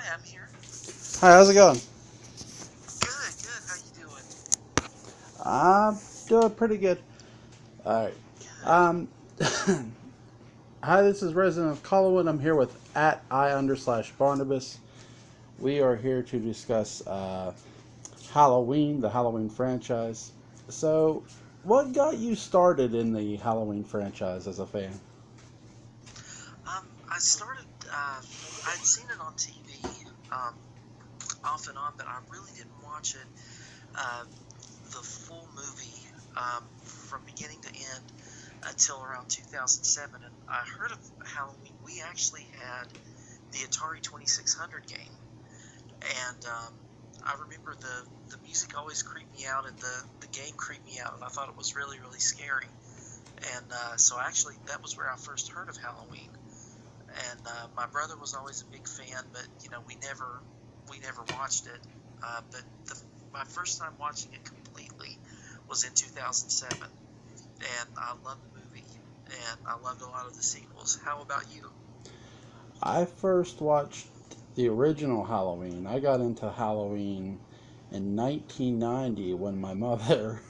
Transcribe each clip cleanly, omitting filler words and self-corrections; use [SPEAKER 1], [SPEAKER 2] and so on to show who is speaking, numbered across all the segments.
[SPEAKER 1] Hi, I'm here.
[SPEAKER 2] Hi, how's it going?
[SPEAKER 1] Good, good. How you doing?
[SPEAKER 2] I'm doing pretty good. All right.
[SPEAKER 1] Good.
[SPEAKER 2] Um, hi, this is Resident of Collinwood. I'm here with at I_Barnabas. We are here to discuss Halloween, the Halloween franchise. So, what got you started in the Halloween franchise as a fan?
[SPEAKER 1] I started. I'd seen it on TV, off and on, but I really didn't watch it. Uh, the full movie, from beginning to end, until around 2007. And I heard of Halloween. We actually had the Atari 2600 game, and I remember the music always creeped me out, and the game creeped me out, and I thought it was really really scary. And so actually, that was where I first heard of Halloween. And my brother was always a big fan, but we never watched it. But my first time watching it completely was in 2007, and I loved the movie, and I loved a lot of the sequels. How about you?
[SPEAKER 2] I first watched the original Halloween. I got into Halloween in 1990 when my mother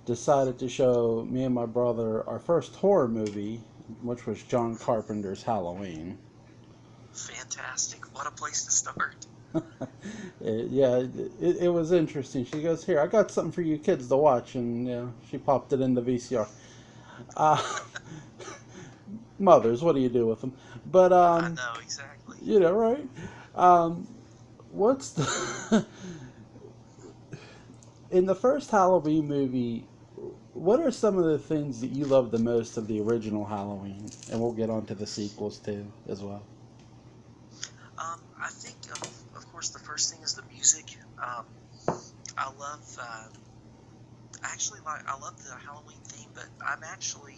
[SPEAKER 2] decided to show me and my brother our first horror movie, which was John Carpenter's Halloween.
[SPEAKER 1] Fantastic! What a place to start.
[SPEAKER 2] Yeah, it was interesting. She goes, "Here, I got something for you kids to watch," and she popped it in the VCR. Uh, Mothers, what do you do with them? But
[SPEAKER 1] I know exactly.
[SPEAKER 2] right? Um, what's the in the first Halloween movie? What are some of the things that you love the most of the original Halloween? And we'll get on to the sequels too, as well.
[SPEAKER 1] I think of course the first thing is the music. I love actually like I love the Halloween theme, but I'm actually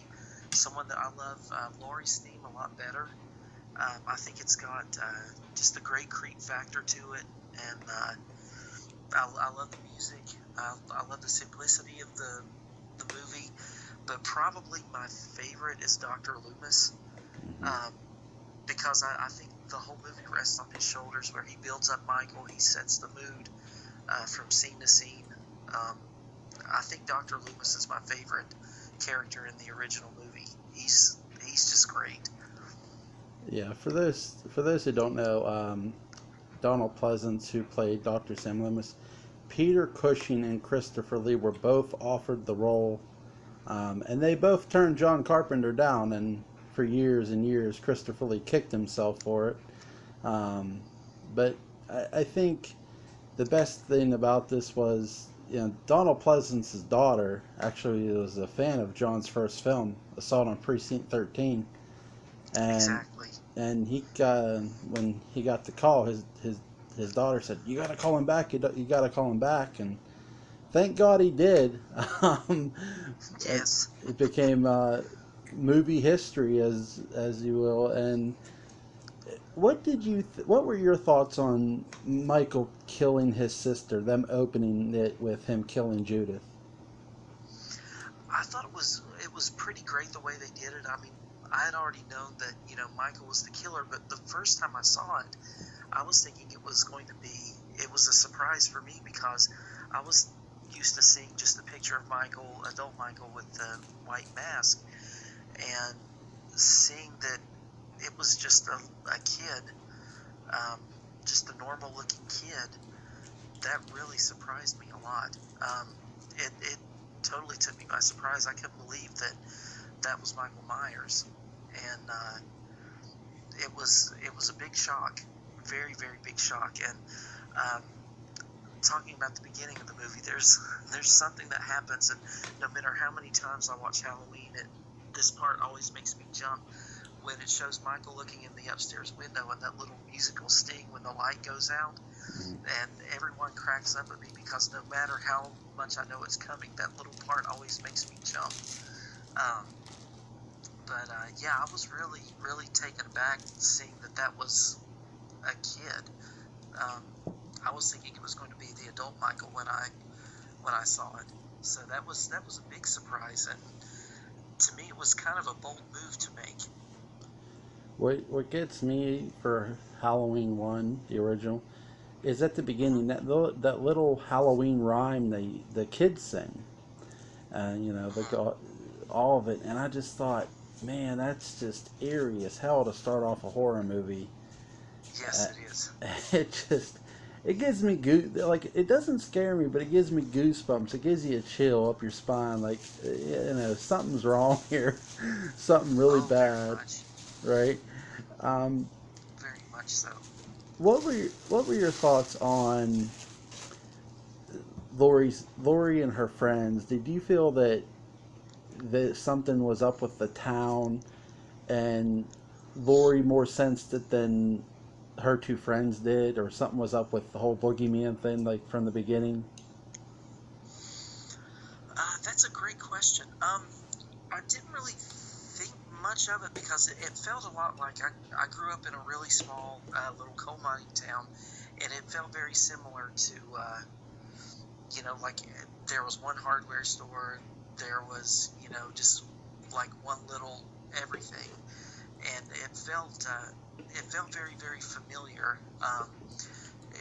[SPEAKER 1] someone that I love Laurie's theme a lot better. I think it's got just a great creep factor to it, and I love the music. I love the simplicity of the movie, but probably my favorite is Dr. Loomis, um, because I think the whole movie rests on his shoulders, where he builds up Michael, he sets the mood from scene to scene. Um, I think Dr. Loomis is my favorite character in the original movie. He's just great.
[SPEAKER 2] Yeah, for those who don't know, Donald Pleasance, who played Dr. Sam Loomis, Peter Cushing and Christopher Lee were both offered the role, and they both turned John Carpenter down. And for years and years, Christopher Lee kicked himself for it. Um, but I think the best thing about this was, Donald Pleasance's daughter actually was a fan of John's first film, Assault on Precinct 13, and
[SPEAKER 1] Exactly.
[SPEAKER 2] he got when he got the call, his daughter said, "You got to call him back. You got to call him back." And thank God he did. um, it,
[SPEAKER 1] Yes.
[SPEAKER 2] it became movie history, as you will. And what were your thoughts on Michael killing his sister? Them opening it with him killing Judith.
[SPEAKER 1] I thought it was pretty great the way they did it. I mean, I had already known that Michael was the killer, but the first time I saw it, I was thinking it was a surprise for me, because I was used to seeing just a picture of Michael, adult Michael with the white mask, and seeing that it was just a kid, um, just a normal looking kid, that really surprised me a lot. It totally took me by surprise. I couldn't believe that that was Michael Myers, and it was a big shock, very very big shock. And um, talking about the beginning of the movie, there's something that happens, and no matter how many times I watch Halloween, this part always makes me jump when it shows Michael looking in the upstairs window, and that little musical sting when the light goes out, and everyone cracks up at me, because no matter how much I know it's coming, that little part always makes me jump. Um, but yeah, I was really, really taken aback seeing that that was a kid. Um, I was thinking it was going to be the adult Michael when I saw it. So that was a big surprise, and to me, it was kind of a bold move to make.
[SPEAKER 2] What gets me for Halloween 1, the original, is at the beginning that little Halloween rhyme the kids sing, and all of it, and I just thought, man, that's just eerie as hell to start off a horror movie. Uh,
[SPEAKER 1] Yes, it is.
[SPEAKER 2] it just it gives me like it doesn't scare me, but it gives me goosebumps. It gives you a chill up your spine, like something's wrong here, something really
[SPEAKER 1] Oh, very
[SPEAKER 2] bad,
[SPEAKER 1] much.
[SPEAKER 2] right? Um,
[SPEAKER 1] Very much so.
[SPEAKER 2] what were your thoughts on Laurie and her friends? Did you feel that something was up with the town, and Laurie more sensed it than her two friends did, or something was up with the whole boogeyman thing, like from the beginning?
[SPEAKER 1] That's a great question. I didn't really think much of it because it felt a lot like I grew up in a really small little coal mining town, and it felt very similar to, like there was one hardware store, there was, just like one little everything, and it felt very, very familiar.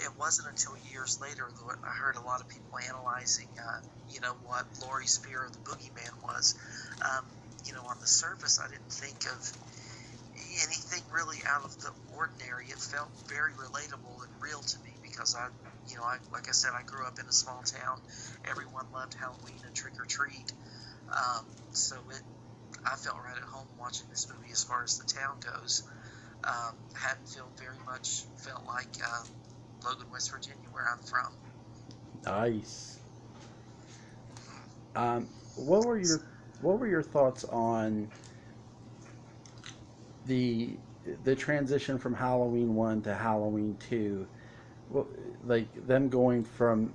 [SPEAKER 1] It wasn't until years later that I heard a lot of people analyzing, what Laurie's fear of the boogeyman was. Um, on the surface, I didn't think of anything really out of the ordinary. It felt very relatable and real to me because like I said, I grew up in a small town. Everyone loved Halloween and trick or treat. So I felt right at home watching this movie as far as the town goes. Haddonfield very much felt like Logan, West Virginia, where I'm from.
[SPEAKER 2] Nice. What were your thoughts on the the transition from Halloween 1 to Halloween 2? Well, like them going from,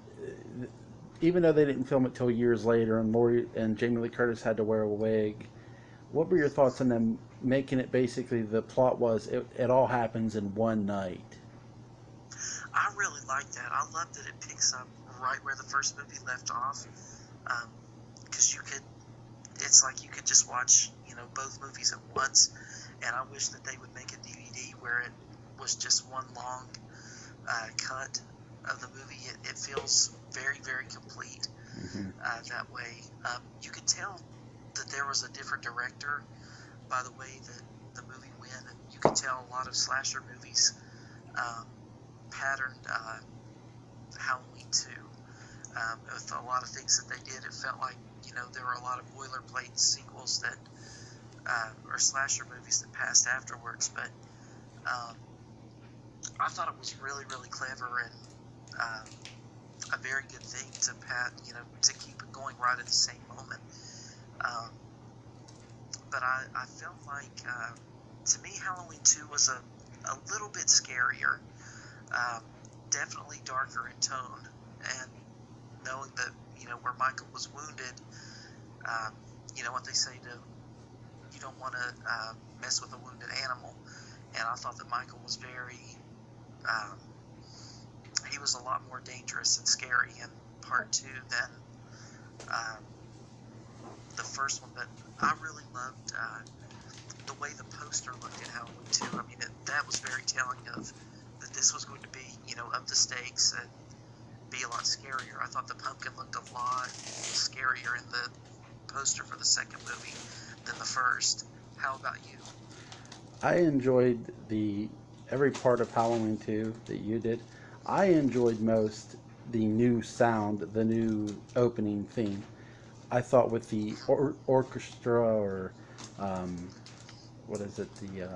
[SPEAKER 2] even though they didn't film it till years later, and Laurie and Jamie Lee Curtis had to wear a wig. What were your thoughts on them making it basically the plot was it all happens in one night?
[SPEAKER 1] I really like that. I love that it picks up right where the first movie left off, because it's like you could just watch, both movies at once. And I wish that they would make a DVD where it was just one long cut of the movie. It feels very, very complete
[SPEAKER 2] Mm-hmm.
[SPEAKER 1] that way. You could tell that there was a different director by the way that the movie went, and you could tell a lot of slasher movies um, patterned Halloween 2. With a lot of things that they did, it felt like, there were a lot of boilerplate sequels that, or slasher movies that passed afterwards, but um, I thought it was really, really clever and a very good thing to keep it going right at the same moment. Um, but I felt like, to me, Halloween 2 was a little bit scarier, um, definitely darker in tone, and knowing that, where Michael was wounded, what they say to, you don't want to mess with a wounded animal, and I thought that Michael was um, he was a lot more dangerous and scary in part 2 than um, the first one, but I really loved the way the poster looked at Halloween 2. I mean, that was very telling of that this was going to be, up the stakes and be a lot scarier. I thought the pumpkin looked a lot scarier in the poster for the second movie than the first. How about you?
[SPEAKER 2] I enjoyed the every part of Halloween 2 that you did. I enjoyed most the new sound, the new opening theme. I thought with the orchestra, or um, what is it? The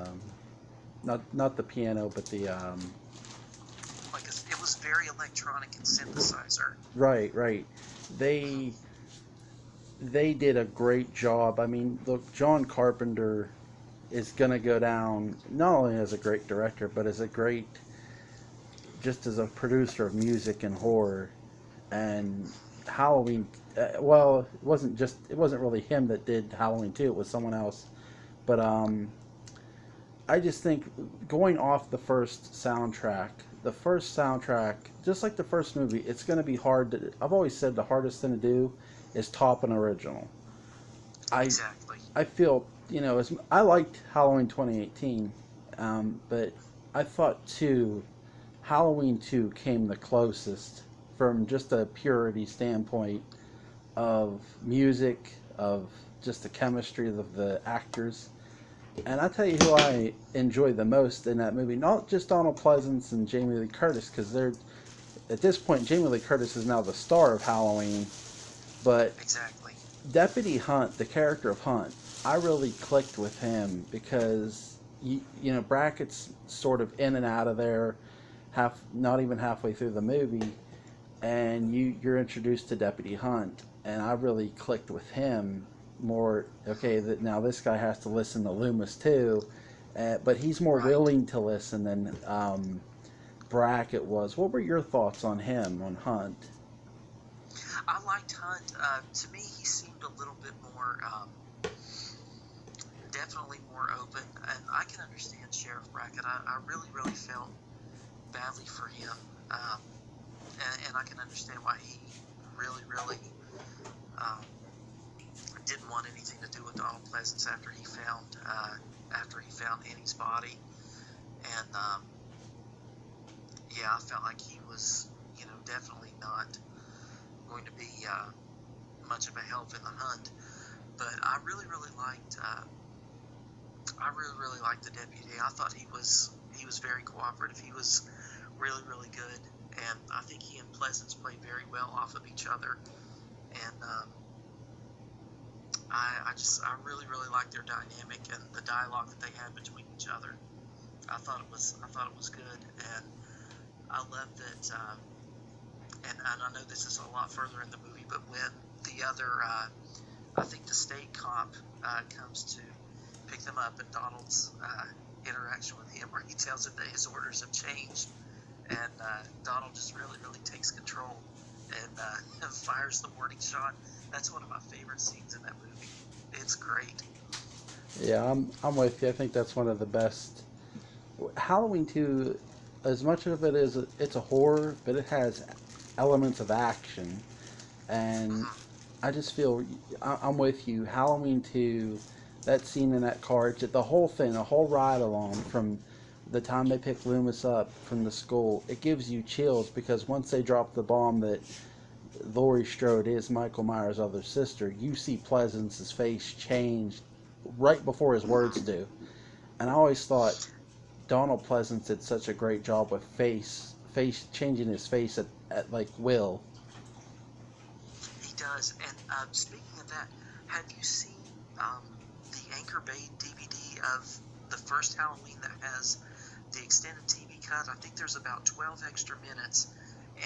[SPEAKER 2] not the piano, but the
[SPEAKER 1] Like, it was very electronic and synthesizer.
[SPEAKER 2] right. They they did a great job. I mean, look, John Carpenter is going to go down not only as a great director, but as a great, just as a producer of music and horror. And Halloween, well, it wasn't really him that did Halloween 2, it was someone else. But I just think, going off the first soundtrack, just like the first movie, it's going to be hard to, I've always said the hardest thing to do is top an original. I
[SPEAKER 1] Exactly.
[SPEAKER 2] I feel, as I liked Halloween 2018, But I thought too, Halloween 2 came the closest from just a purity standpoint of music, of just the chemistry of the actors. And I tell you who I enjoy the most in that movie, not just Donald Pleasance and Jamie Lee Curtis, because they're at this point Jamie Lee Curtis is now the star of Halloween, but
[SPEAKER 1] Exactly.
[SPEAKER 2] Deputy Hunt, the character of Hunt, I really clicked with him because Brackett's sort of in and out of there, not even halfway through the movie, and you're introduced to Deputy Hunt, and I really clicked with him more. Okay, that now this guy has to listen to Loomis too, but he's more
[SPEAKER 1] Right.
[SPEAKER 2] willing to listen than Brackett was. What were your thoughts on him, on Hunt?
[SPEAKER 1] I liked Hunt. To me, he seemed a little bit more, definitely more open, and I can understand Sheriff Brackett. I really, really felt badly for him, um, and I can understand why he really, really um, didn't want anything to do with Donald Pleasance after he found Annie's body, and yeah, I felt like he was, definitely not going to be much of a help in the hunt. But I really, really liked the deputy. I thought he was very cooperative. He was really, really good, and I think he and Pleasance played very well off of each other. And I really, really liked their dynamic and the dialogue that they had between each other. I thought it was good, and I love that. And I know this is a lot further in the movie, but when the other, I think the state cop comes to pick them up, and Donald's interaction with him, where he tells him that his orders have changed, and Donald just really, really takes control and fires the warning shot. That's one of my favorite scenes in that movie. It's great.
[SPEAKER 2] Yeah, I'm with you. I think that's one of the best. Halloween 2, as much of it is it's a horror, but it has elements of action, and
[SPEAKER 1] Hmm.
[SPEAKER 2] I just feel I'm with you. Halloween 2, that scene in that car, the whole thing, the whole ride along from the time they pick Loomis up from the school, it gives you chills because once they drop the bomb that Laurie Strode is Michael Myers' other sister, you see Pleasance's face change right before his words do. And I always thought Donald Pleasance did such a great job with face changing his face at like will.
[SPEAKER 1] He does. And speaking of that, have you seen the Anchor Bay DVD of the first Halloween that has the extended TV cut? I think there's about 12 extra minutes,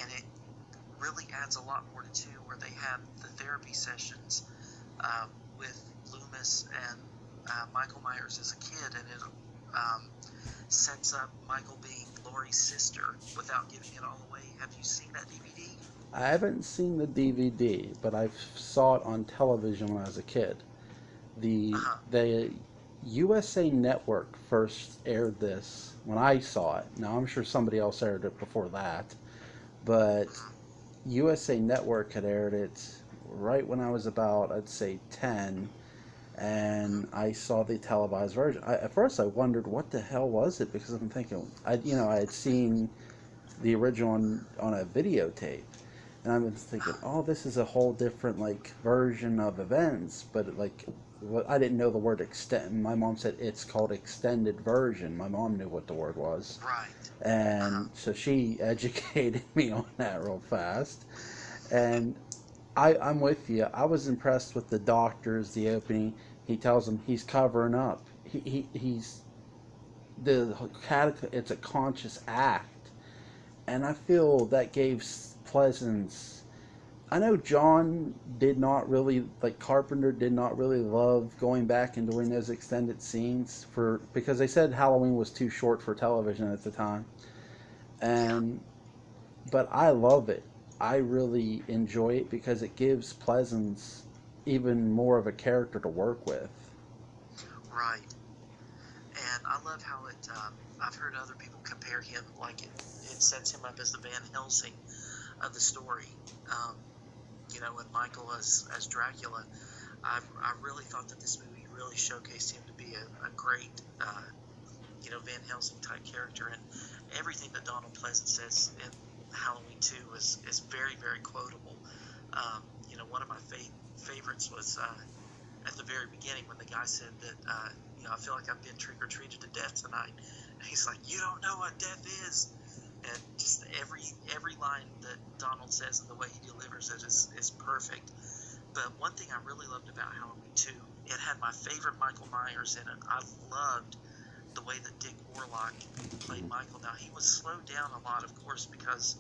[SPEAKER 1] and it really adds a lot more to two, where they have the therapy sessions with Loomis and Michael Myers as a kid, and it um, sets up Michael being Laurie's sister without giving it all away. Have you seen that DVD?
[SPEAKER 2] I haven't seen the DVD, but I saw it on television when I was a kid.
[SPEAKER 1] Uh
[SPEAKER 2] The
[SPEAKER 1] huh.
[SPEAKER 2] the USA Network first aired this when I saw it. Now I'm sure somebody else aired it before that, but
[SPEAKER 1] Hmm.
[SPEAKER 2] USA Network had aired it right when I was about, I'd say, 10, and
[SPEAKER 1] Hmm.
[SPEAKER 2] I saw the televised version. At first I wondered what the hell was it because I'm thinking I had seen the original on a videotape, and I've been thinking, oh, this is a whole different like version of events, but like I didn't know the word extend. My mom said it's called extended version. My mom knew what the word was,
[SPEAKER 1] Right. Uh huh.
[SPEAKER 2] and so she educated me on that real fast. And I'm with you. I was impressed with the doctors. The opening, he tells them he's covering up. He's the it's a conscious act, and I feel that gave Pleasance. I know John did not really like Carpenter did not really love going back and doing those extended scenes for because they said Halloween was too short for television at the time.
[SPEAKER 1] Yeah.
[SPEAKER 2] And but I love it. I really enjoy it because it gives Pleasance even more of a character to work with.
[SPEAKER 1] Right. And I love how it. I've heard other people compare him, like it sets him up as the Van Helsing of the story. Um, and Michael as Dracula. I really thought that this movie really showcased him to be a great Van Helsing type character, and everything that Donald Pleasance says in Halloween 2 is very, very quotable. One of my favorites was at the very beginning when the guy said that, I feel like I've been trick-or-treated to death tonight. And he's like, you don't know what death is. And just every line that Donald says and the way he delivers it is perfect. But one thing I really loved about Halloween 2, it had my favorite Michael Myers in it. I loved the way that Dick Warlock played Michael. Now, he was slowed down a lot, of course, because,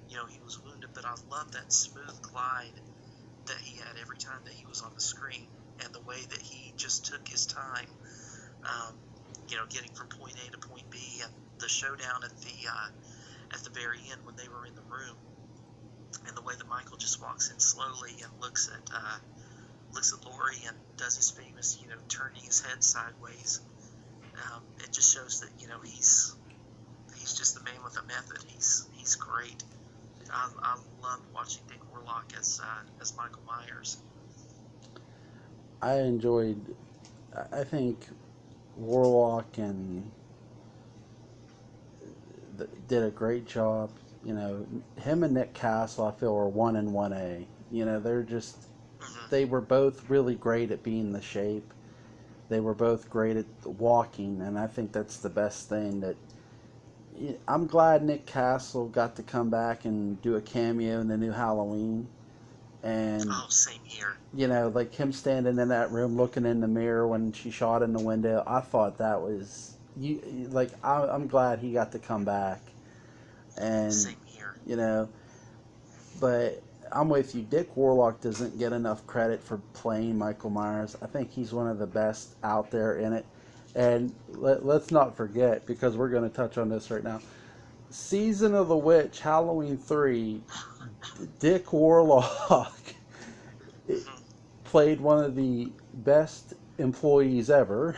[SPEAKER 1] he was wounded, but I loved that smooth glide that he had every time that he was on the screen, and the way that he just took his time, getting from point A to point B, and the showdown at the very end when they were in the room, and the way that Michael just walks in slowly and looks at Laurie and does his famous, turning his head sideways. It just shows that he's just the man with a method. He's great. I loved watching Dick Warlock as Michael Myers.
[SPEAKER 2] I think Warlock did a great job. Him and Nick Castle, I feel, are 1 and 1A. They were both really great at being the Shape. They were both great at walking, and I think that's the best thing. I'm glad Nick Castle got to come back and do a cameo in the new Halloween. And
[SPEAKER 1] same here.
[SPEAKER 2] Like him standing in that room looking in the mirror when she shot in the window. I thought that was I'm glad he got to come back. And
[SPEAKER 1] same here.
[SPEAKER 2] But I'm with you. Dick Warlock doesn't get enough credit for playing Michael Myers. I think he's one of the best out there in it. And let's not forget, because we're going to touch on this right now, Season of the Witch, Halloween 3, Dick Warlock played one of the best employees ever,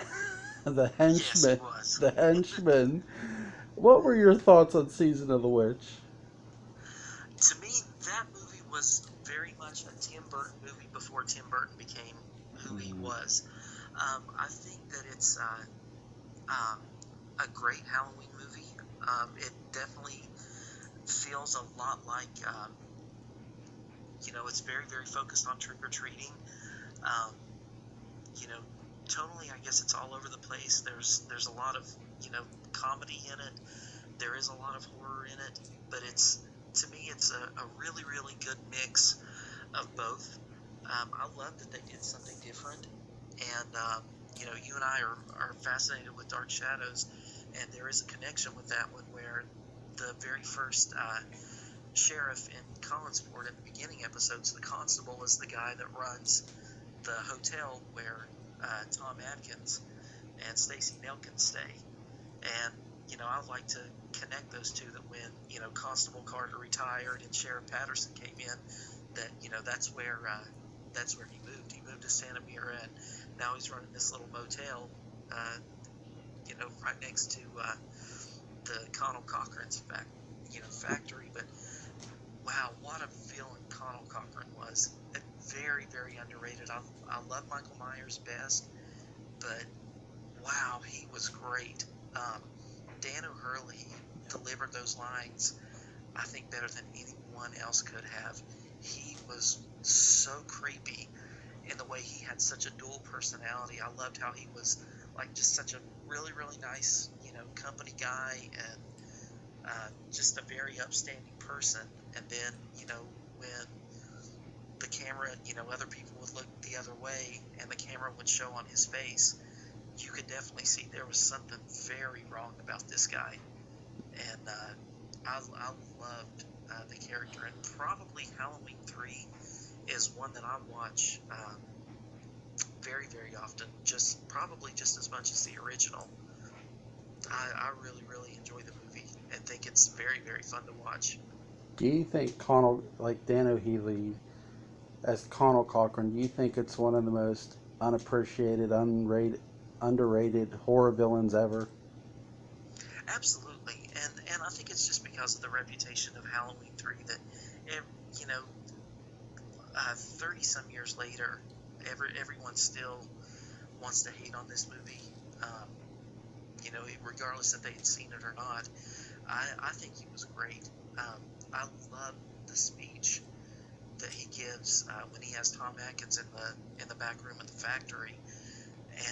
[SPEAKER 2] the henchman.
[SPEAKER 1] Yes,
[SPEAKER 2] the henchman. What were your thoughts on Season of the Witch?
[SPEAKER 1] To me, that movie was very much a Tim Burton movie before Tim Burton became who he was. I think that it's a great Halloween movie. It definitely feels a lot like, it's very, very focused on trick-or-treating. Totally, I guess it's all over the place. There's a lot of, comedy in it. There is a lot of horror in it, but to me, it's a really, really good mix of both. I love that they did something different, and you and I are fascinated with Dark Shadows, and there is a connection with that one where the very first sheriff in Collinsport in the beginning episodes, the constable is the guy that runs the hotel where Tom Atkins and Stacey Nelkin stay, and I like to connect those two, that when Constable Carter retired and Sheriff Patterson came in, that that's where he moved. He moved to Santa Mira, and now he's running this little motel, right next to the Connell Cochran's factory. But wow, what a villain Connell Cochran was! Very, very underrated. I love Michael Myers best, but wow, he was great. Dan O'Hurley delivered those lines, I think, better than anyone else could have. He was so creepy in the way he had such a dual personality. I loved how he was just such a really, really nice, company guy, and just a very upstanding person. And then, when the camera, other people would look the other way and the camera would show on his face, you could definitely see there was something very wrong about this guy. And I loved the character, and probably Halloween 3 is one that I watch very, very often, probably just as much as the original. I really, really enjoy the movie and think it's very, very fun to watch.
[SPEAKER 2] Do you think Dan O'Healy as Connell Cochran, do you think it's one of the most unappreciated, underrated horror villains ever?
[SPEAKER 1] Absolutely, and I think it's just because of the reputation of Halloween 3 that, 30 some years later, everyone still wants to hate on this movie. regardless if they had seen it or not. I think he was great. I love the speech that he gives when he has Tom Atkins in the back room at the factory,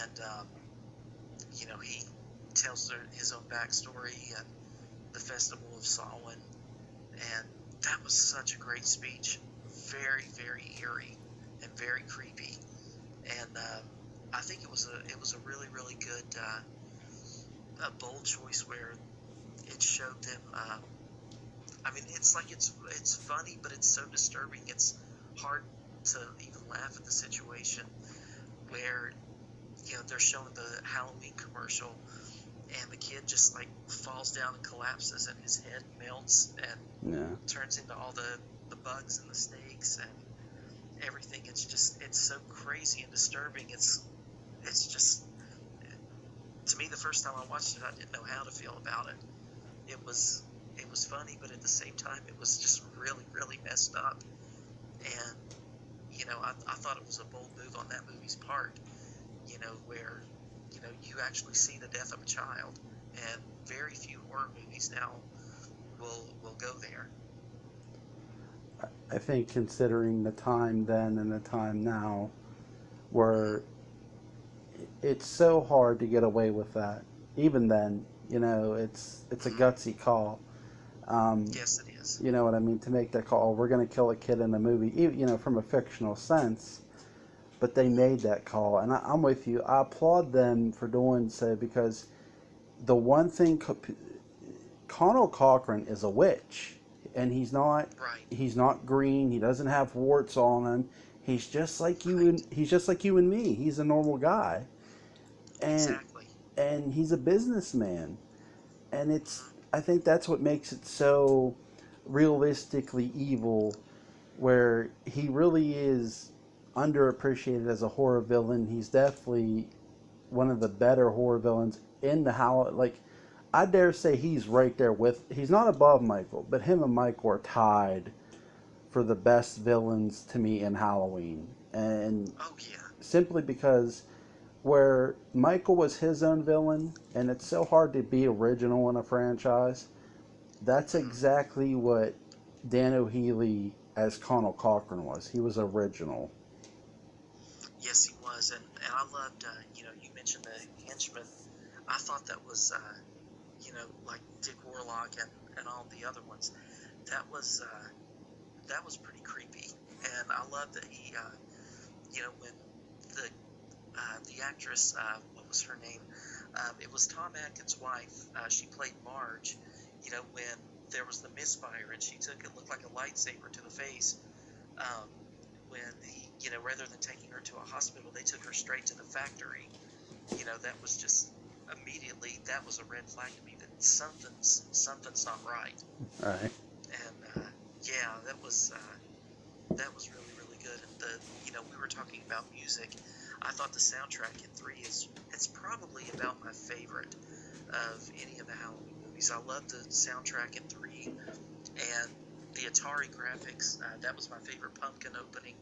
[SPEAKER 1] and he tells his own backstory and the Festival of Samhain, and that was such a great speech, very very eerie and very creepy, and I think it was a really really good a bold choice where it showed them. I mean, it's funny, but it's so disturbing. It's hard to even laugh at the situation where they're showing the Halloween commercial, and the kid just like falls down and collapses, and his head melts and turns into all the bugs and the snakes and everything. It's so crazy and disturbing. It's just, to me, the first time I watched it, I didn't know how to feel about it. It was funny, but at the same time, it was just really, really messed up. And I thought it was a bold move on that movie's part. Where you actually see the death of a child, and very few horror movies now will go there.
[SPEAKER 2] I think considering the time then and the time now, where it's so hard to get away with that. Even then, it's a gutsy call.
[SPEAKER 1] Yes, it is.
[SPEAKER 2] You know what I mean? To make that call, we're going to kill a kid in a movie, from a fictional sense. But they made that call, and I'm with you. I applaud them for doing so, because the one thing, Connell Cochran is a witch, and he's not.
[SPEAKER 1] Right.
[SPEAKER 2] He's not green. He doesn't have warts on him. He's just like you,
[SPEAKER 1] Right.
[SPEAKER 2] and he's just like you and me. He's a normal guy, and
[SPEAKER 1] Exactly.
[SPEAKER 2] and he's a businessman, and I think that's what makes it so realistically evil, where he really is underappreciated as a horror villain. He's definitely one of the better horror villains in the Halloween. Like, I dare say he's right there with. He's not above Michael, but him and Michael are tied for the best villains to me in Halloween. And
[SPEAKER 1] Oh yeah.
[SPEAKER 2] simply because where Michael was his own villain, and it's so hard to be original in a franchise, that's exactly what Dan O'Healy as Connell Cochran was. He was original.
[SPEAKER 1] Yes, he was, and I loved. You mentioned the henchman. I thought that was, like Dick Warlock and all the other ones. That was pretty creepy, and I love that he, when the actress, what was her name? It was Tom Atkins' wife. She played Marge. When there was the misfire and she took it looked like a lightsaber to the face. When rather than taking her to a hospital, they took her straight to the factory. That was just immediately, that was a red flag to me that something's not right.
[SPEAKER 2] Right.
[SPEAKER 1] And yeah, that was really really good. And we were talking about music. I thought the soundtrack in 3 it's probably about my favorite of any of the Halloween movies. I love the soundtrack in 3, and the Atari graphics. That was my favorite pumpkin opening.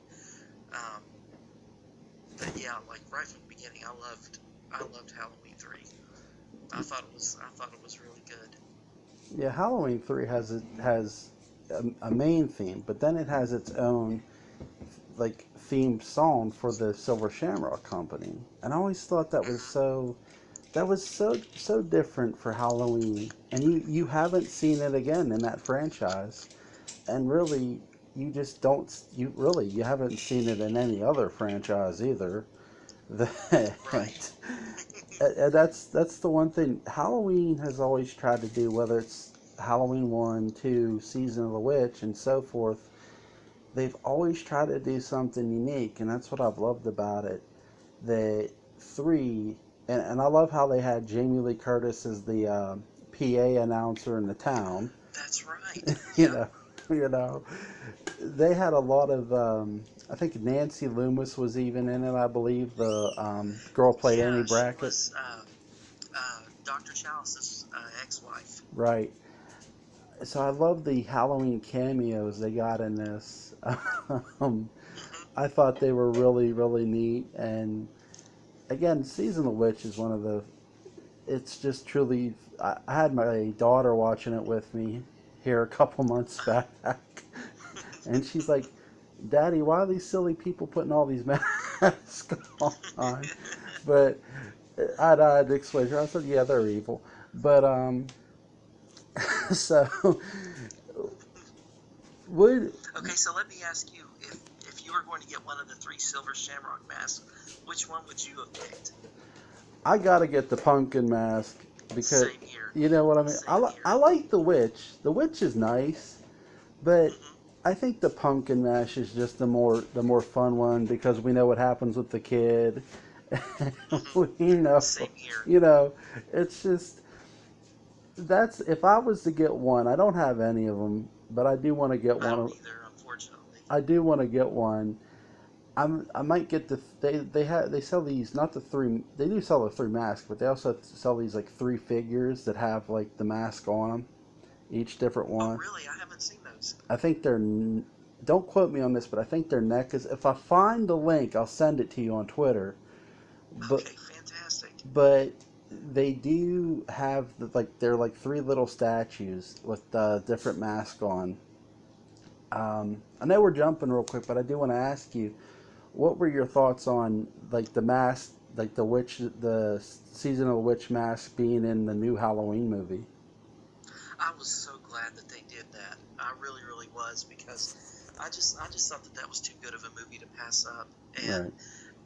[SPEAKER 1] But yeah, like right from the beginning, I loved Halloween 3. I thought it was really good.
[SPEAKER 2] Yeah, Halloween 3 has a main theme, but then it has its own like theme song for the Silver Shamrock Company. And I always thought that was so different for Halloween. And you haven't seen it again in that franchise. And really you just don't you haven't seen it in any other franchise either.
[SPEAKER 1] Right.
[SPEAKER 2] That that's the one thing Halloween has always tried to do, whether it's Halloween 1, 2, Season of the Witch, and so forth. They've always tried to do something unique, and that's what I've loved about it. The 3, and I love how they had Jamie Lee Curtis as the PA announcer in the town.
[SPEAKER 1] That's right.
[SPEAKER 2] you
[SPEAKER 1] Yep.
[SPEAKER 2] know, you know, they had a lot of. I think Nancy Loomis was even in it. I believe the girl played Annie
[SPEAKER 1] Yeah, she
[SPEAKER 2] Brackett.
[SPEAKER 1] was Dr. Chalice's ex-wife.
[SPEAKER 2] Right. So I love the Halloween cameos they got in this. um,
[SPEAKER 1] Hmm.
[SPEAKER 2] I thought they were really, really neat. And again, Season of the Witch is one of the it's just truly. I had my daughter watching it with me here a couple months back, and she's like, "Daddy, why are these silly people putting all these masks on?" But I had to explain to her. I said, "Yeah, they're evil." But so would
[SPEAKER 1] Okay, so let me ask you, if you were going to get one of the three silver shamrock masks, which one would you have picked?
[SPEAKER 2] I gotta get the pumpkin mask because
[SPEAKER 1] Same here.
[SPEAKER 2] you know what I mean.
[SPEAKER 1] Same
[SPEAKER 2] I
[SPEAKER 1] here.
[SPEAKER 2] like the witch. The witch is nice, but
[SPEAKER 1] Hmm.
[SPEAKER 2] I think the pumpkin mash is just the more fun one because we know what happens with the kid.
[SPEAKER 1] Hmm.
[SPEAKER 2] we know,
[SPEAKER 1] Same here.
[SPEAKER 2] you know, it's just that's if I was to get one. I don't have any of them, but I do want to get
[SPEAKER 1] I
[SPEAKER 2] one.
[SPEAKER 1] don't either, unfortunately.
[SPEAKER 2] I do want to get one. I might get they sell these not the three they do sell the three masks, but they also sell these like three figures that have like the mask on them, each different
[SPEAKER 1] Oh,
[SPEAKER 2] one.
[SPEAKER 1] really? I haven't seen those.
[SPEAKER 2] I think don't quote me on this, but I think their neck is. If I find the link, I'll send it to you on Twitter. But
[SPEAKER 1] Okay, fantastic.
[SPEAKER 2] but they do have like they're like three little statues with different masks on. I know we're jumping real quick, but I do want to ask you, what were your thoughts on like the mask, like the season of the witch mask being in the new Halloween movie?
[SPEAKER 1] I was so glad that they did that. I really, really was, because I just thought that that was too good of a movie to pass up. And
[SPEAKER 2] Right.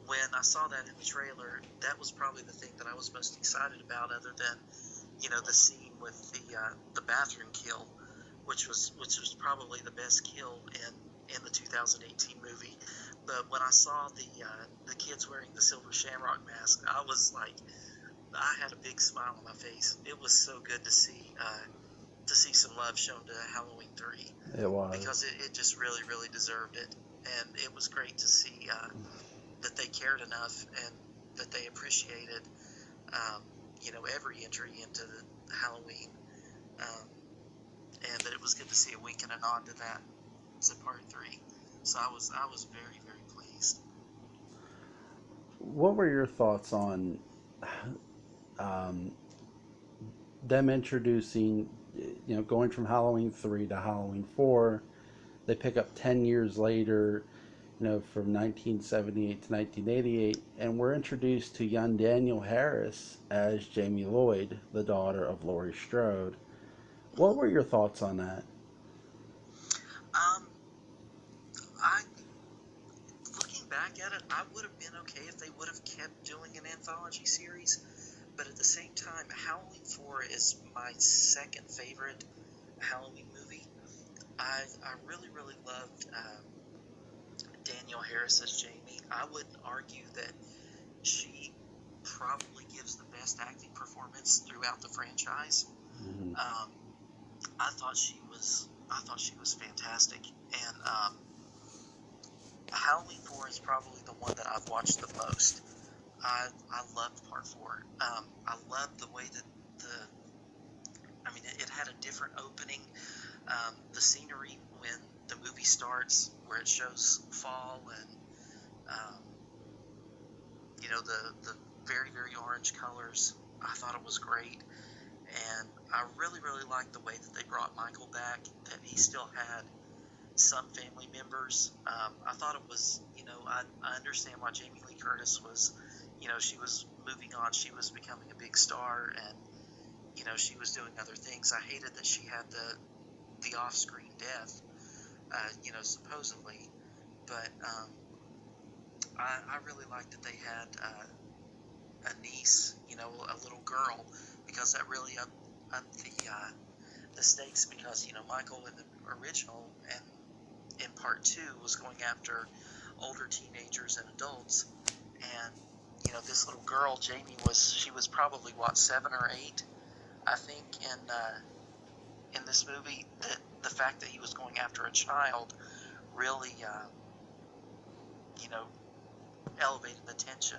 [SPEAKER 1] when I saw that in the trailer, that was probably the thing that I was most excited about, other than the scene with the bathroom kill, which was probably the best kill in the 2018 movie. But when I saw the kids wearing the silver shamrock mask, I was like, I had a big smile on my face. It was so good to see some love shown to Halloween 3,
[SPEAKER 2] It
[SPEAKER 1] because
[SPEAKER 2] was.
[SPEAKER 1] it just really, really deserved it. And it was great to see that they cared enough, and that they appreciated, um, every entry into the Halloween. Um, and that it was good to see a wink and a nod to that to part 3. So I was very, very pleased.
[SPEAKER 2] What were your thoughts on um, them introducing, going from Halloween 3 to Halloween 4? They pick up 10 years later, from 1978 to 1988, and we're introduced to young Daniel Harris as Jamie Lloyd, the daughter of Laurie Strode. What were your thoughts on that?
[SPEAKER 1] Um, I Looking back at it, I would have been okay if they would have kept doing an anthology series. But at the same time, Halloween 4 is my second favorite Halloween movie. I really, really loved Danielle Harris as Jamie. I would argue that she probably gives the best acting performance throughout the franchise.
[SPEAKER 2] Mm-hmm.
[SPEAKER 1] Um, I thought she was fantastic, and Halloween 4 is probably the one that I've watched the most. I loved part 4. I loved the way that it had a different opening. The scenery when the movie starts, where it shows fall, and um, the very, very orange colors. I thought it was great, and I really, really liked the way that they brought Michael back. That he still had some family members. I thought it was, I understand why Jamie Lee Curtis was, she was moving on. She was becoming a big star, and she was doing other things. I hated that she had the off-screen death, supposedly. But I really liked that they had a niece, a little girl, because that really upped the stakes. Because Michael in the original and in part 2 was going after older teenagers and adults, and this little girl Jamie she was probably what, 7 or 8, I think, in this movie. That the fact that he was going after a child really you know elevated the tension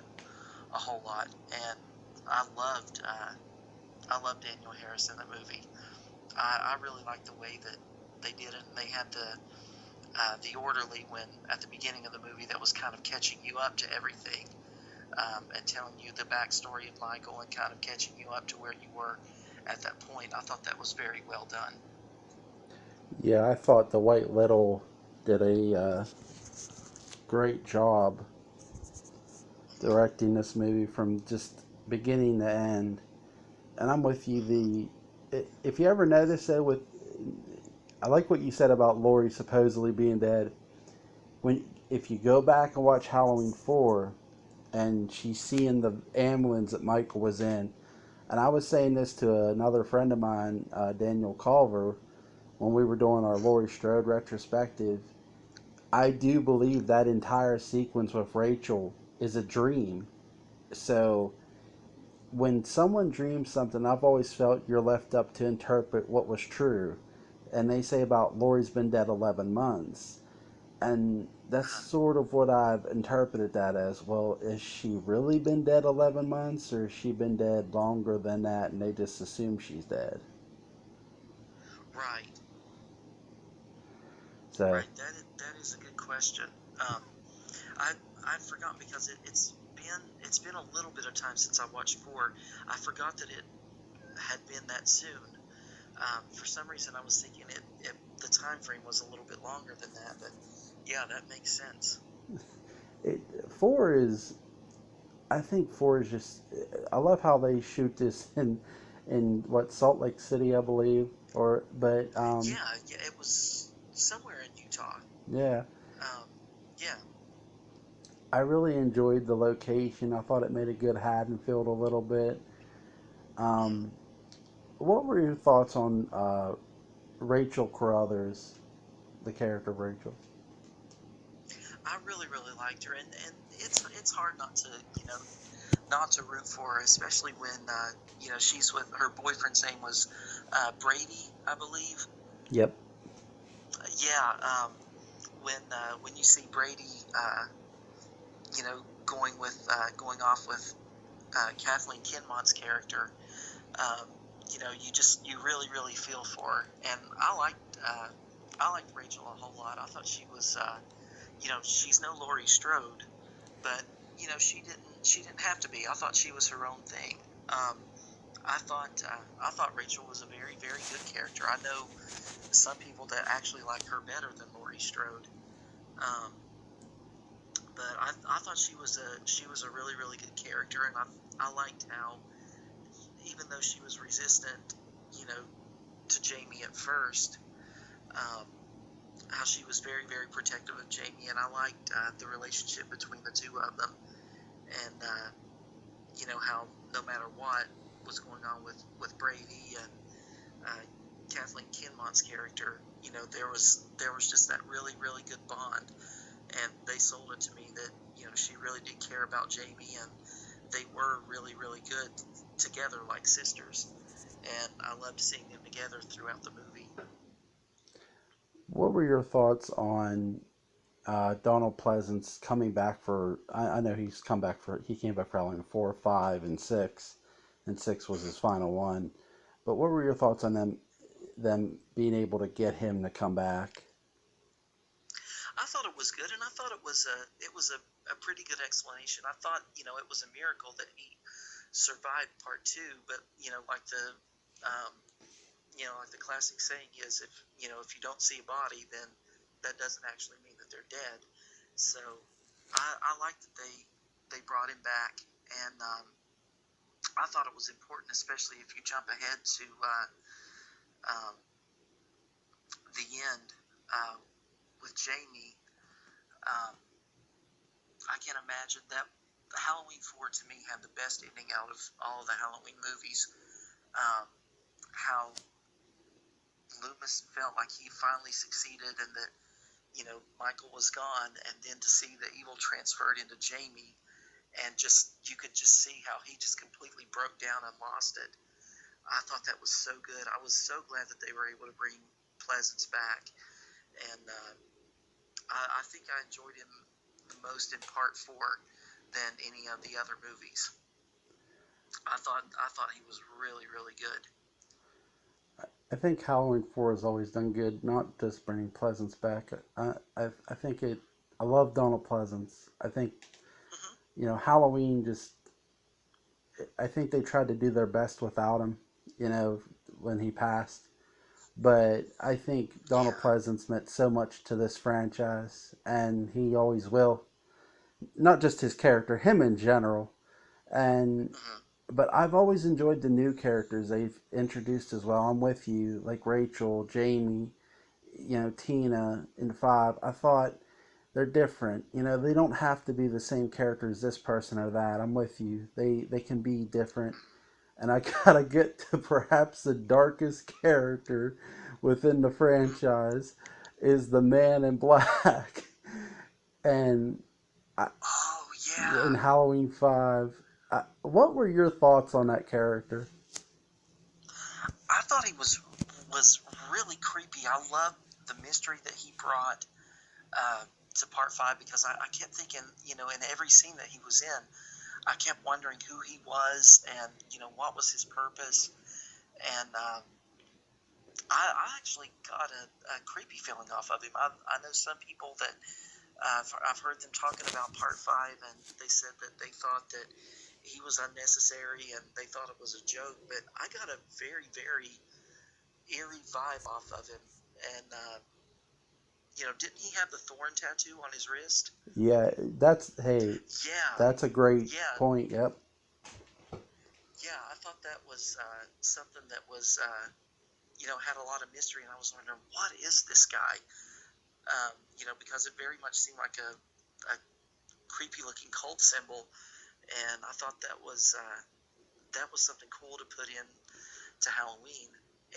[SPEAKER 1] a whole lot. And I loved uh, I loved Daniel Harris in the movie. I really liked the way that they did it. And they had the orderly, when at the beginning of the movie, that was kind of catching you up to everything. and telling you the backstory of Michael and kind of catching you up to where you were at that point. I thought that was very well done.
[SPEAKER 2] Yeah, I thought Dwight Little did a great job directing this movie from just beginning to end. And I'm with you. If you ever notice that I like what you said about Laurie supposedly being dead. If you go back and watch Halloween 4, and she's seeing the ambulance that Michael was in, and I was saying this to another friend of mine, Daniel Culver, when we were doing our Laurie Strode retrospective. I do believe that entire sequence with Rachel is a dream. So when someone dreams something, I've always felt you're left up to interpret what was true. And they say about Laurie's been dead 11 months. And that's sort of what I've interpreted that as. Well, has she really been dead 11 months, or has she been dead longer than that and they just assume she's dead?
[SPEAKER 1] Right,
[SPEAKER 2] So,
[SPEAKER 1] right. That is a good question. Um, I I forgot because it's been a little bit of time since I watched 4. I forgot that it had been that soon. For some reason, I was thinking the time frame was a little bit longer than that, but yeah, that makes sense.
[SPEAKER 2] 4 is, I think 4 is just, I love how they shoot this in what, Salt Lake City, I believe, but
[SPEAKER 1] Yeah, it was somewhere in Utah.
[SPEAKER 2] yeah,
[SPEAKER 1] Um, yeah,
[SPEAKER 2] I really enjoyed the location. I thought it made a good Haddonfield a little bit.
[SPEAKER 1] mhm.
[SPEAKER 2] Um, what were your thoughts on Rachel Carruthers, the character of Rachel?
[SPEAKER 1] I really liked her, and it's hard not to not to root for her, especially when she's with her boyfriend's name was Brady, I believe.
[SPEAKER 2] Yep.
[SPEAKER 1] Yeah, when you see Brady, going off with Kathleen Kinmont's character, um, you really feel for her, and I liked Rachel a whole lot. I thought she was she's no Laurie Strode, but she didn't have to be. I thought she was her own thing. Um, I thought Rachel was a very good character. I know some people that actually like her better than Laurie Strode. Um, but I thought she was a really good character, and I liked how, even though she was resistant, you know, to Jamie at first, um, how she was very protective of Jamie, and I liked the relationship between the two of them, and how no matter what was going on with Brady and uh, Kathleen Kinmont's character, there was just that really good bond, and they sold it to me that she really did care about Jamie, and they were really good together like sisters, and I loved seeing them together throughout the movie.
[SPEAKER 2] What were your thoughts on Donald Pleasance coming back for? I know he came back for Halloween 4, 5, and 6, and 6 was his final one. But what were your thoughts on them being able to get him to come back?
[SPEAKER 1] I thought it was good, and I thought it was a pretty good explanation. I thought it was a miracle that he survived part two, but um, like the classic saying is, if you don't see a body, then that doesn't actually mean that they're dead. So I like that they brought him back, and I thought it was important, especially if you jump ahead to um, the end uh, with Jamie. Um, I can imagine that Halloween 4 to me had the best ending out of all of the Halloween movies. Um, how Loomis felt like he finally succeeded, and that Michael was gone, and then to see the evil transferred into Jamie, and just you could just see how he just completely broke down and lost it. I thought that was so good. I was so glad that they were able to bring Pleasance back, and I think I enjoyed him the most in Part 4 than any of the other movies. I thought he was really good.
[SPEAKER 2] I think Halloween 4 has always done good, not just bringing Pleasance back. I think it. I love Donald Pleasance. I think
[SPEAKER 1] Hmm.
[SPEAKER 2] Halloween just, I think they tried to do their best without him, you know, when he passed. But I think Donald
[SPEAKER 1] Yeah.
[SPEAKER 2] Pleasance meant so much to this franchise, and he always will. Not just his character, him in general. And
[SPEAKER 1] Hmm.
[SPEAKER 2] but I've always enjoyed the new characters they've introduced as well. I'm with you, like Rachel, Jamie, Tina in Five. I thought they're different. They don't have to be the same character as this person or that. I'm with you. They can be different. And I gotta get to perhaps the darkest character within the franchise is the Man in Black. And I,
[SPEAKER 1] Oh
[SPEAKER 2] in
[SPEAKER 1] yeah.
[SPEAKER 2] Halloween 5, what were your thoughts on that character?
[SPEAKER 1] I thought he was really creepy. I loved the mystery that he brought uh, to part five because I kept thinking, in every scene that he was in, I kept wondering who he was and what was his purpose. And I actually got a creepy feeling off of him. I know some people that I've heard them talking about part five, and they said that they thought that he was unnecessary and they thought it was a joke. But I got a very, very eerie vibe off of him. And didn't he have the thorn tattoo on his wrist?
[SPEAKER 2] Yeah, hey,
[SPEAKER 1] Yeah,
[SPEAKER 2] that's a great
[SPEAKER 1] yeah,
[SPEAKER 2] point. Yep.
[SPEAKER 1] yeah. I thought that was something that was had a lot of mystery, and I was wondering what is this guy? Because it very much seemed like a creepy looking cult symbol, and I thought that was something cool to put in to Halloween.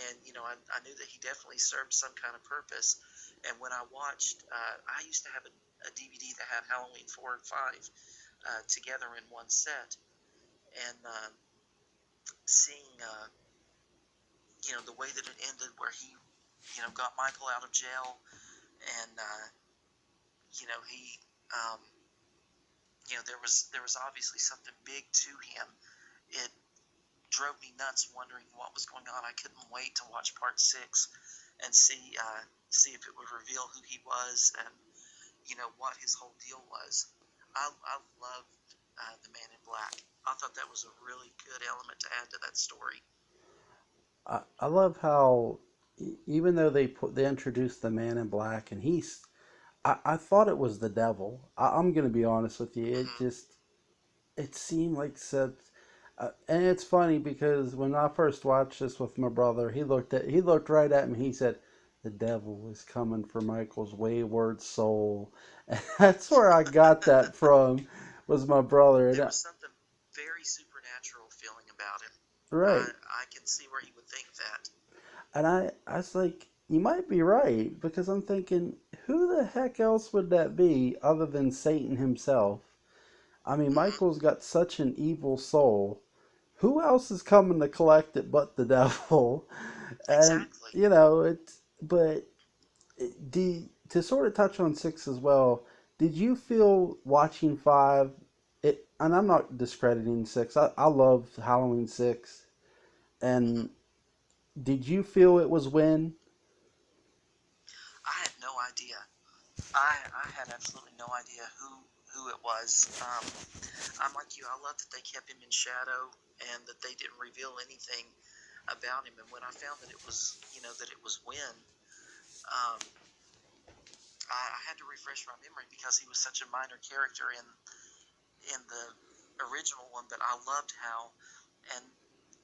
[SPEAKER 1] And I knew that he definitely served some kind of purpose. And when I watched, I used to have a DVD that had Halloween 4 and 5 together in one set, and seeing the way that it ended, where he got Michael out of jail, and he um, there was obviously something big to him. It drove me nuts wondering what was going on. I couldn't wait to watch part six and see if it would reveal who he was and what his whole deal was. I loved the Man in Black. I thought that was a really good element to add to that story.
[SPEAKER 2] I love how even though they introduced the Man in Black and I thought it was the devil. I'm gonna be honest with you.
[SPEAKER 1] Hmm.
[SPEAKER 2] It seemed like such. And it's funny because when I first watched this with my brother, he looked right at me. He said, "The devil is coming for Michael's wayward soul," and that's where I got that from. Was my brother,
[SPEAKER 1] There was something very supernatural feeling about him.
[SPEAKER 2] right?
[SPEAKER 1] I can see where you would think that.
[SPEAKER 2] And I was like, you might be right because I'm thinking, who the heck else would that be other than Satan himself? I mean,
[SPEAKER 1] Hmm.
[SPEAKER 2] Michael's got such an evil soul. Who else is coming to collect it but the devil? And
[SPEAKER 1] Exactly.
[SPEAKER 2] but to sort of touch on six as well. Did you feel watching five? And I'm not discrediting six. I love Halloween six.
[SPEAKER 1] Hmm.
[SPEAKER 2] And did you feel it was when?
[SPEAKER 1] I had no idea. I had absolutely no idea who it was. I'm like you. I love that they kept him in shadow and that they didn't reveal anything about him. And when I found that it was Win, um, I had to refresh my memory because he was such a minor character in the original one. But I loved how, and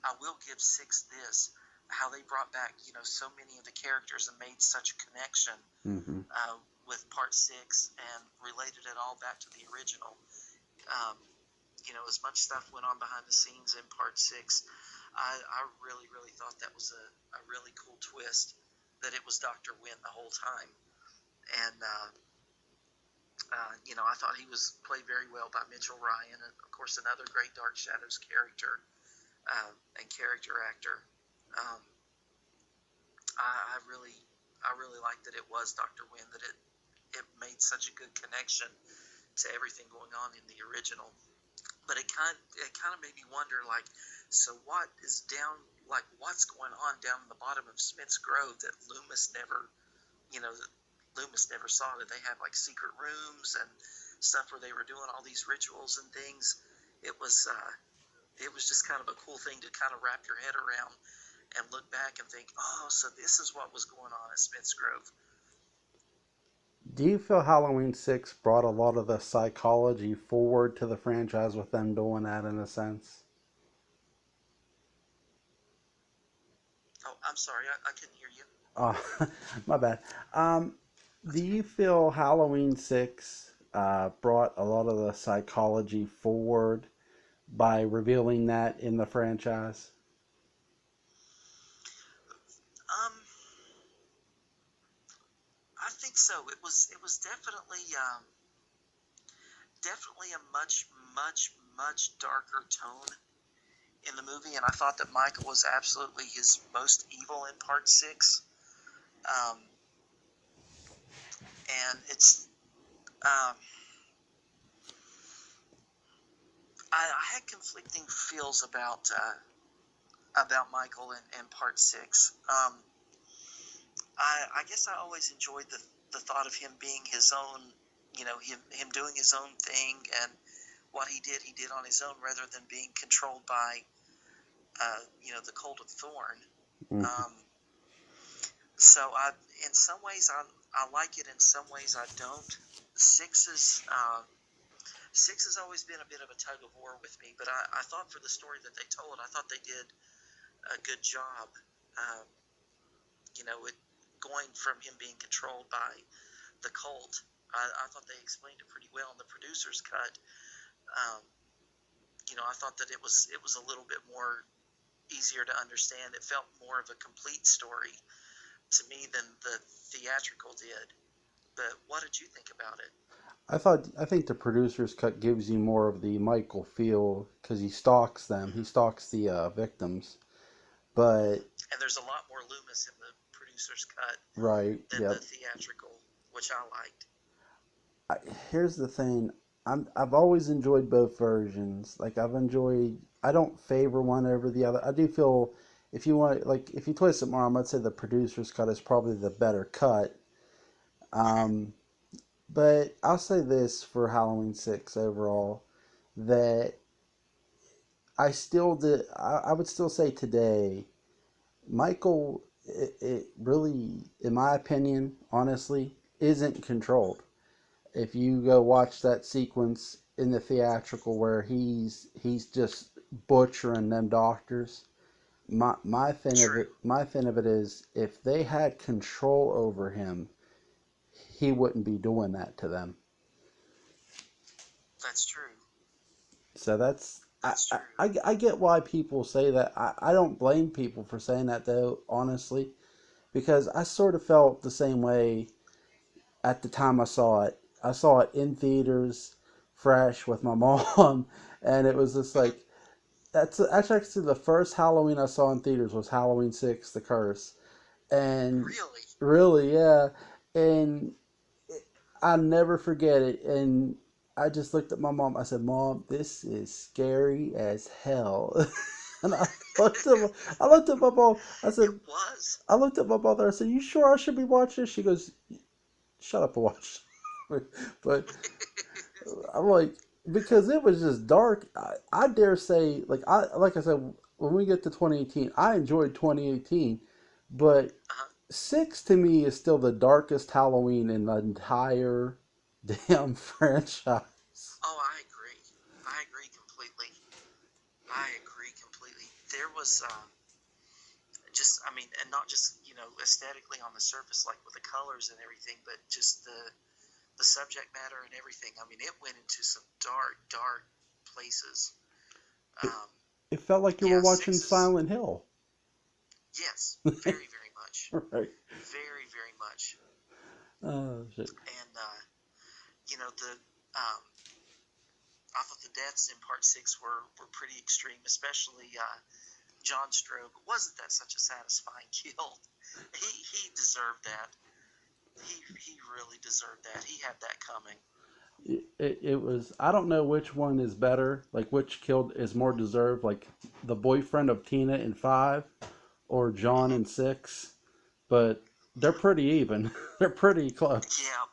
[SPEAKER 1] I will give six this, how they brought back so many of the characters and made such a connection
[SPEAKER 2] Mm-hmm.
[SPEAKER 1] uh, with part six and related it all back to the original. Um, as much stuff went on behind the scenes in part six, I really, really thought that was a really cool twist that it was Dr. Wynn the whole time. And, I thought he was played very well by Mitchell Ryan, and of course, another great Dark Shadows character and character actor. Um, I really liked that it was Dr. Wynn, that it made such a good connection to everything going on in the original. But it kind of made me wonder, like, so what is down, like, what's going on down in the bottom of Smith's Grove that Loomis never saw? Did they have like secret rooms and stuff where they were doing all these rituals and things. It was just kind of a cool thing to kind of wrap your head around and look back and think, oh, so this is what was going on at Smith's Grove.
[SPEAKER 2] Do you feel Halloween 6 brought a lot of the psychology forward to the franchise with them doing that in a sense?
[SPEAKER 1] Oh, I'm sorry, I couldn't hear you.
[SPEAKER 2] Oh, my bad. Um, do you feel Halloween 6 brought a lot of the psychology forward by revealing that in the franchise?
[SPEAKER 1] Um, I think so. It was definitely a much darker tone in the movie, and I thought that Michael was absolutely his most evil in Part 6. Um, and it's um, I had conflicting feels about Michael in Part 6. I guess I always enjoyed the thought of him being his own, him doing his own thing, and what he did on his own rather than being controlled by, the Cult of Thorn.
[SPEAKER 2] Mm.
[SPEAKER 1] Um, in some ways, I like it. In some ways, I don't. Six is Six has always been a bit of a tug of war with me, but I thought for the story that they told, I thought they did a good job. Um, it going from him being controlled by the cult. I thought they explained it pretty well in the producer's cut. Um, I thought that it was a little bit more easier to understand. It felt more of a complete story to me than the theatrical did. But what did you think about it?
[SPEAKER 2] I think the producer's cut gives you more of the Michael feel because he stalks them. He
[SPEAKER 1] Mm-hmm.
[SPEAKER 2] stalks the victims. But
[SPEAKER 1] And there's a lot more Loomis in the producer's cut
[SPEAKER 2] right,
[SPEAKER 1] than the
[SPEAKER 2] yep.
[SPEAKER 1] theatrical, which I liked.
[SPEAKER 2] I, here's the thing. I've always enjoyed both versions. I don't favor one over the other. I do feel if you twist it more, I might say the producer's cut is probably the better cut.
[SPEAKER 1] Mm-hmm.
[SPEAKER 2] Um, but I'll say this for Halloween 6 overall that I would still say today Michael, it really, in my opinion, honestly, isn't controlled. If you go watch that sequence in the theatrical where he's just butchering them doctors,
[SPEAKER 1] True.
[SPEAKER 2] my thing of it is if they had control over him, he wouldn't be doing that to them.
[SPEAKER 1] That's true.
[SPEAKER 2] So
[SPEAKER 1] That's true.
[SPEAKER 2] I get why people say that. I don't blame people for saying that though, honestly, because I sort of felt the same way at the time I saw it. I saw it in theaters, fresh with my mom, and it was just
[SPEAKER 1] Mm-hmm.
[SPEAKER 2] like that's actually the first Halloween I saw in theaters was Halloween 6, The Curse, and
[SPEAKER 1] Really?
[SPEAKER 2] really, yeah, and I never forget it. And I just looked at my mom. I said, "Mom, this is scary as hell." and looked at my, I looked at my mom. I
[SPEAKER 1] It
[SPEAKER 2] said,
[SPEAKER 1] was.
[SPEAKER 2] I looked at my mother. I said, "You sure I should be watching this?" She goes, "Shut up and watch." but I'm like, because it was just dark. I dare say, like I said, when we get to 2018, I enjoyed 2018, but
[SPEAKER 1] Uh-huh.
[SPEAKER 2] 6 to me is still the darkest Halloween in the entire damn franchise.
[SPEAKER 1] Oh, I agree. I agree completely. I agree completely. There was I mean, and not just aesthetically on the surface, like with the colors and everything, but just the subject matter and everything. I mean, it went into some dark places.
[SPEAKER 2] It,
[SPEAKER 1] Um,
[SPEAKER 2] it felt like you were
[SPEAKER 1] yeah,
[SPEAKER 2] watching
[SPEAKER 1] six is
[SPEAKER 2] Silent Hill.
[SPEAKER 1] yes, very much,
[SPEAKER 2] right.
[SPEAKER 1] very much.
[SPEAKER 2] Oh, shit.
[SPEAKER 1] And the I thought the deaths in Part 6 were pretty extreme, especially John Strobe. Wasn't that such a satisfying kill? He deserved that. He really deserved that. He had that coming.
[SPEAKER 2] It was, I don't know which one is better, like which killed is more deserved, like the boyfriend of Tina in 5 or John
[SPEAKER 1] Hmm.
[SPEAKER 2] in 6, but they're pretty even. they're pretty close.
[SPEAKER 1] Yeah.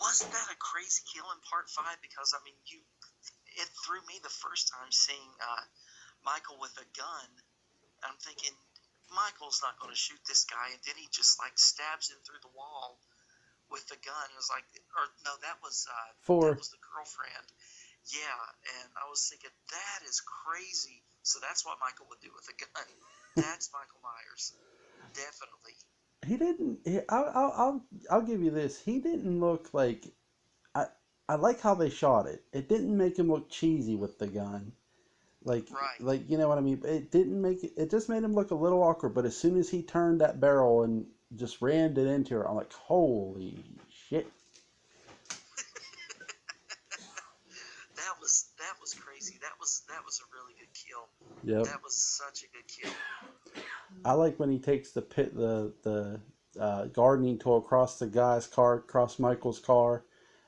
[SPEAKER 1] wasn't that a crazy kill in part 5? Because I mean, it threw me the first time seeing Michael with a gun. I'm thinking Michael's not going to shoot this guy, and then he just like stabs him through the wall with the gun. It was like, or no, that was
[SPEAKER 2] 4.
[SPEAKER 1] the girlfriend. Yeah, and I was thinking that is crazy. So that's what Michael would do with a gun. That's Michael Myers, definitely.
[SPEAKER 2] He didn't. I'll give you this. He didn't look like. I I like how they shot it. It didn't make him look cheesy with the gun. Like
[SPEAKER 1] Right.
[SPEAKER 2] like you know what I mean. It didn't make it. It just made him look a little awkward. But as soon as he turned that barrel and just rammed it into her, I'm like, holy shit.
[SPEAKER 1] That was crazy. That was a really good kill.
[SPEAKER 2] Yep.
[SPEAKER 1] That was such a good kill.
[SPEAKER 2] I like when he takes the gardening tool across the guy's car, across Michael's car,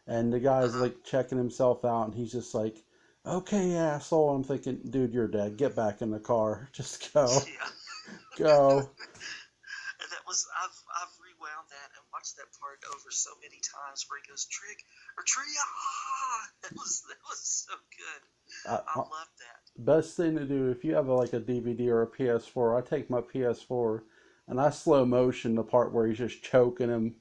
[SPEAKER 2] and the guy's
[SPEAKER 1] Uh-huh.
[SPEAKER 2] like checking himself out, and he's just like, "Okay, asshole." I'm thinking, dude, you're dead. Get back in the car. Just go,
[SPEAKER 1] Yeah.
[SPEAKER 2] go.
[SPEAKER 1] And that was I've rewound that and watched that part over so many times where he goes trick or tria. That was so good. I
[SPEAKER 2] I,
[SPEAKER 1] loved that.
[SPEAKER 2] best thing to do if you have like a DVD or a PS4, I take my PS4 and I slow motion the part where he's just choking him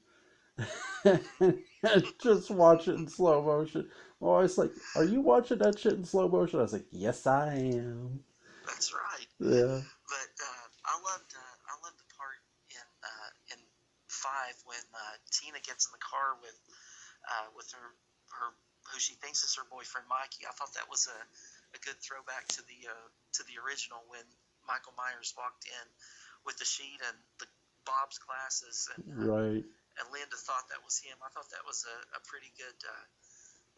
[SPEAKER 2] and just watch it in slow motion. Oh, it's like, are you watching that shit in slow motion? I was like, yes, I am.
[SPEAKER 1] That's right.
[SPEAKER 2] Yeah,
[SPEAKER 1] But I loved the part in 5 when Tina gets in the car with her who she thinks is her boyfriend Mikey. I thought that was a good throwback to the original when Michael Myers walked in with the sheet and the Bob's glasses
[SPEAKER 2] right.
[SPEAKER 1] and Linda thought that was him. I thought that was a pretty good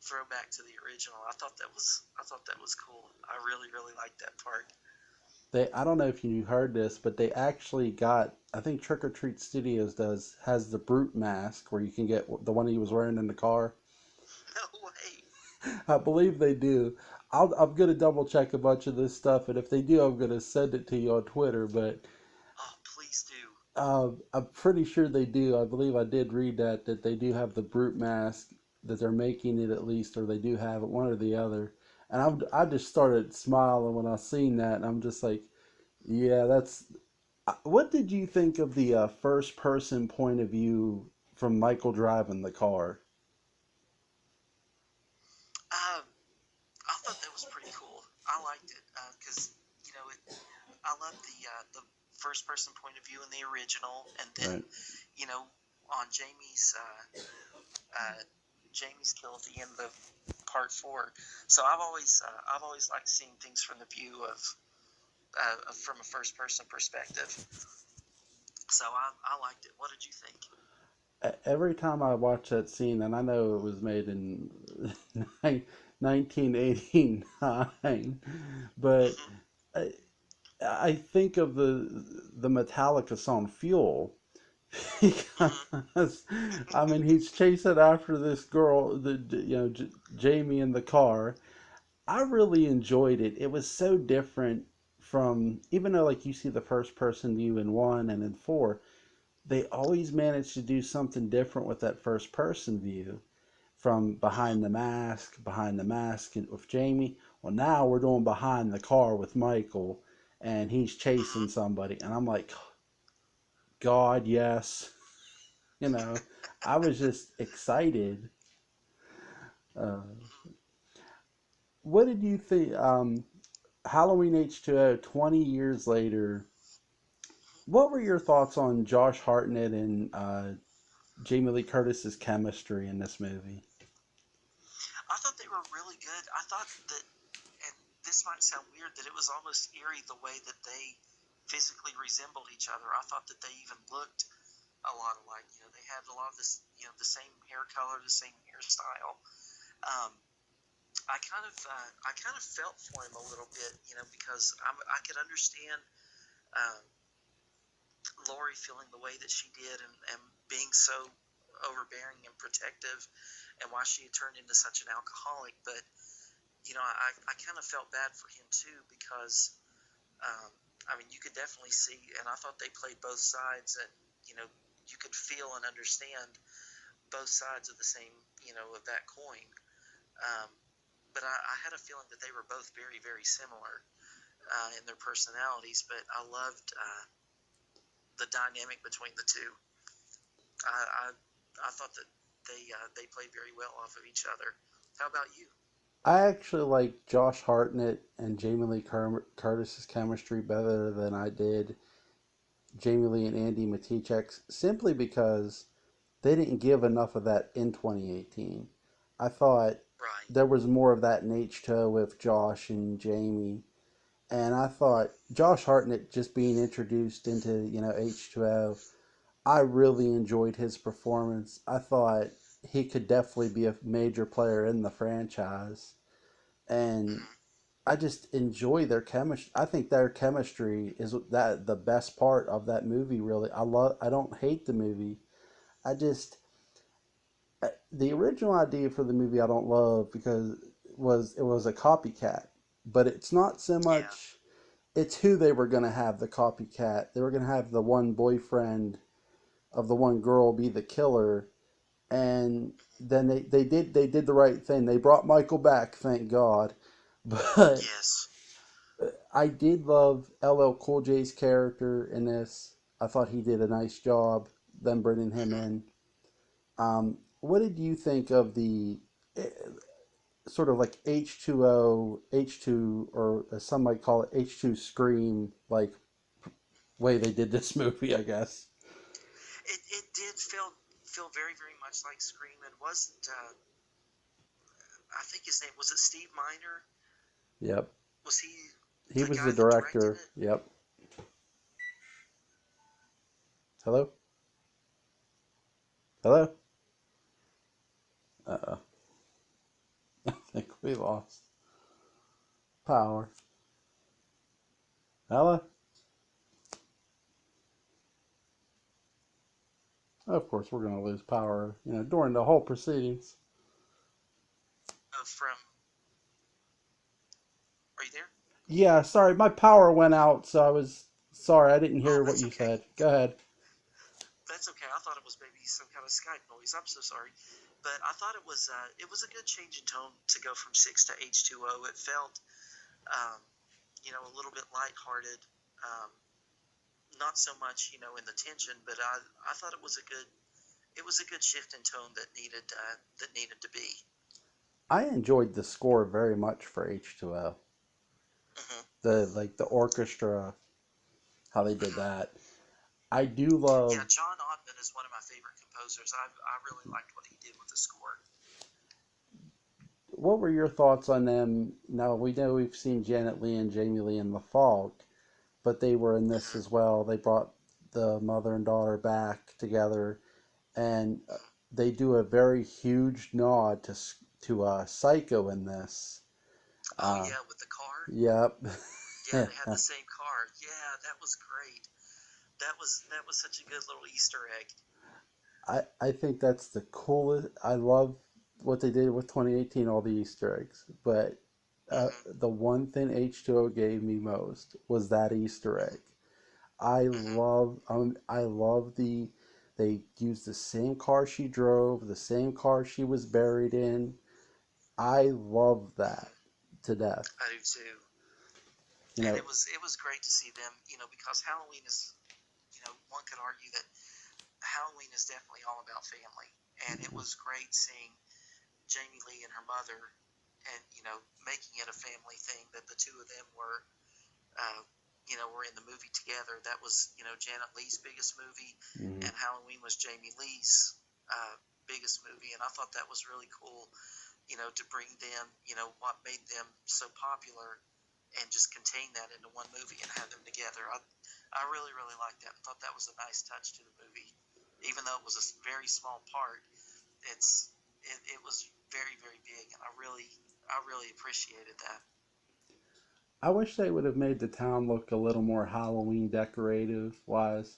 [SPEAKER 1] throwback to the original. I thought that was cool. I really liked that part.
[SPEAKER 2] I don't know if you heard this, but they actually got, I think Trick or Treat Studios has the Brute mask where you can get the one he was wearing in the car.
[SPEAKER 1] No way.
[SPEAKER 2] I believe they do. I'm gonna double check a bunch of this stuff, and if they do, I'm gonna send it to you on Twitter. But
[SPEAKER 1] Oh, please do.
[SPEAKER 2] I'm pretty sure they do. I believe I did read that they do have the Brute mask, that they're making it at least, or they do have it, one or the other. And I just started smiling when I seen that, and I'm just like, yeah, that's. What did you think of the first person point of view from Michael driving the car?
[SPEAKER 1] Um, I thought that was pretty cool. I liked it because you know I love the first person point of view in the original, and then
[SPEAKER 2] Right.
[SPEAKER 1] you know on uh, Jamie's kill at the end of part 4. So I've always liked seeing things from the view of from a first person perspective. So I liked it. What did you think?
[SPEAKER 2] Every time I watch that scene, and I know it was made in 1989, but
[SPEAKER 1] Hmm.
[SPEAKER 2] I, I think of the Metallica song "Fuel"
[SPEAKER 1] Hmm.
[SPEAKER 2] because I mean he's chasing after this girl, Jamie in the car. I really enjoyed it. It was so different from, even though like you see the first person view in 1 and in 4, they always manage to do something different with that first person view, from
[SPEAKER 1] Hmm.
[SPEAKER 2] behind the mask with Jamie. Well, now we're doing behind the car with Michael, and he's chasing
[SPEAKER 1] Hmm.
[SPEAKER 2] somebody, and I'm like, God, yes. You know, I was just excited. Uh, what did you think? Halloween H2O, 20 years later, what were your thoughts on Josh Hartnett and Jamie Lee Curtis's chemistry in this movie?
[SPEAKER 1] I thought they were really good. I thought that, and this might sound weird, that it was almost eerie the way that they physically resembled each other. I thought that they even looked a lot alike. You know, they had a lot of this, the same hair color, the same hairstyle. Um, I kind of felt for him a little bit, because I could understand um, Lori feeling the way that she did and being so overbearing and protective, and why she had turned into such an alcoholic. But I kind of felt bad for him too because um, I mean, you could definitely see, and I thought they played both sides, and you know, you could feel and understand both sides of the same, of that coin. Um, but I had a feeling that they were both very, very similar in their personalities. But I loved the dynamic between the two. I I thought that they played very well off of each other. How about you?
[SPEAKER 2] I actually like Josh Hartnett and Jamie Lee Curtis's chemistry better than I did Jamie Lee and Andy Matichak's, simply because they didn't give enough of that in 2018. I thought
[SPEAKER 1] Right.
[SPEAKER 2] there was more of that in H2O with Josh and Jamie. And I thought Josh Hartnett just being introduced into, H2O, I really enjoyed his performance. I thought he could definitely be a major player in the franchise. And
[SPEAKER 1] Mm-hmm.
[SPEAKER 2] I just enjoy their chemistry. I think their chemistry is that the best part of that movie. Really, I don't hate the movie. I just the original idea for the movie I don't love because it was a copycat, but it's not so
[SPEAKER 1] Yeah.
[SPEAKER 2] much. It's who they were going to have the copycat. They were going to have the one boyfriend of the one girl be the killer, and then they did the right thing. They brought Michael back, thank God. But
[SPEAKER 1] Yes.
[SPEAKER 2] I did love LL Cool J's character in this. I thought he did a nice job. Them bringing him
[SPEAKER 1] Mm-hmm.
[SPEAKER 2] in. What did you think of the sort of like H2O, H2, or as some might call it, H2 Scream, like way they did this movie, I guess?
[SPEAKER 1] It did feel very, very much like Scream. It wasn't. I think his name was it Steve Miner.
[SPEAKER 2] Yep.
[SPEAKER 1] Was he
[SPEAKER 2] He
[SPEAKER 1] the
[SPEAKER 2] was
[SPEAKER 1] guy
[SPEAKER 2] the
[SPEAKER 1] that directed
[SPEAKER 2] director.
[SPEAKER 1] it?
[SPEAKER 2] Yep. Hello? Hello? Uh-oh. I think we lost power. Hello? Of course, we're going to lose power, during the whole proceedings.
[SPEAKER 1] From. Are you there?
[SPEAKER 2] Yeah, sorry, my power went out, so I was sorry, I didn't
[SPEAKER 1] Oh,
[SPEAKER 2] hear what
[SPEAKER 1] that's
[SPEAKER 2] you
[SPEAKER 1] okay.
[SPEAKER 2] said. Go ahead.
[SPEAKER 1] That's okay. I thought it was maybe some kind of Skype noise. I'm so sorry, but I thought it was a good change in tone to go from six to H2O. It felt um, a little bit lighthearted. Um, not so much in the tension, but I thought it was a good shift in tone that needed to be.
[SPEAKER 2] I enjoyed the score very much for H2O.
[SPEAKER 1] Hmm.
[SPEAKER 2] The orchestra, how they did
[SPEAKER 1] Hmm.
[SPEAKER 2] that. I do love.
[SPEAKER 1] Yeah, John Ottman is one of my favorite composers. I really liked what he did with the score.
[SPEAKER 2] What were your thoughts on them? Now we know we've seen Janet Leigh and Jamie Lee in The Fog, but they were in this
[SPEAKER 1] Hmm.
[SPEAKER 2] as well. They brought the mother and daughter back together, and they do a very huge nod to Psycho in this.
[SPEAKER 1] Oh
[SPEAKER 2] Uh,
[SPEAKER 1] yeah, with the car.
[SPEAKER 2] yep.
[SPEAKER 1] Yeah, they had the same car. Yeah, that was great. That was such a good little Easter egg.
[SPEAKER 2] I think that's the coolest. I love what they did with 2018, all the Easter eggs. But
[SPEAKER 1] Hmm.
[SPEAKER 2] the one thing H2O gave me most was that Easter egg.
[SPEAKER 1] Hmm.
[SPEAKER 2] I love they used the same car she drove, the same car she was buried in. I love that
[SPEAKER 1] Hmm.
[SPEAKER 2] to death.
[SPEAKER 1] I do too.
[SPEAKER 2] You
[SPEAKER 1] And
[SPEAKER 2] know,
[SPEAKER 1] it was great to see them, because Halloween is, one could argue that Halloween is definitely all about family, and it was great seeing Jamie Lee and her mother, and making it a family thing that the two of them uh, were in the movie together. That was Janet Leigh's biggest movie,
[SPEAKER 2] mhm.
[SPEAKER 1] and Halloween was Jamie Lee's biggest movie, and I thought that was really cool. To bring them, what made them so popular, and just contain that into one movie and have them together. I really, really liked that and thought that was a nice touch to the movie. Even though it was a very small part, it was very, very big, and I really appreciated that.
[SPEAKER 2] I wish they would have made the town look a little more Halloween decorative wise.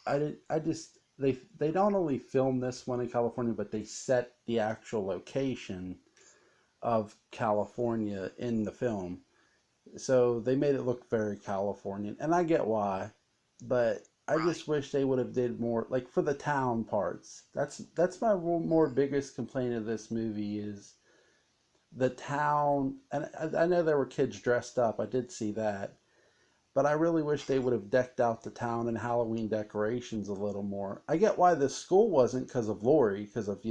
[SPEAKER 1] Hmm.
[SPEAKER 2] I just they not only filmed this one in California, but they set the actual location of California in the film. So they made it look very Californian, and I get why, but I
[SPEAKER 1] right.
[SPEAKER 2] just wish they would have did more, like for the town parts. That's my more biggest complaint of this movie is the town. And I know there were kids dressed up. I did see that, but I really wish they would have decked out the town in Halloween decorations a little more. I get why the school wasn't because of Lori, because of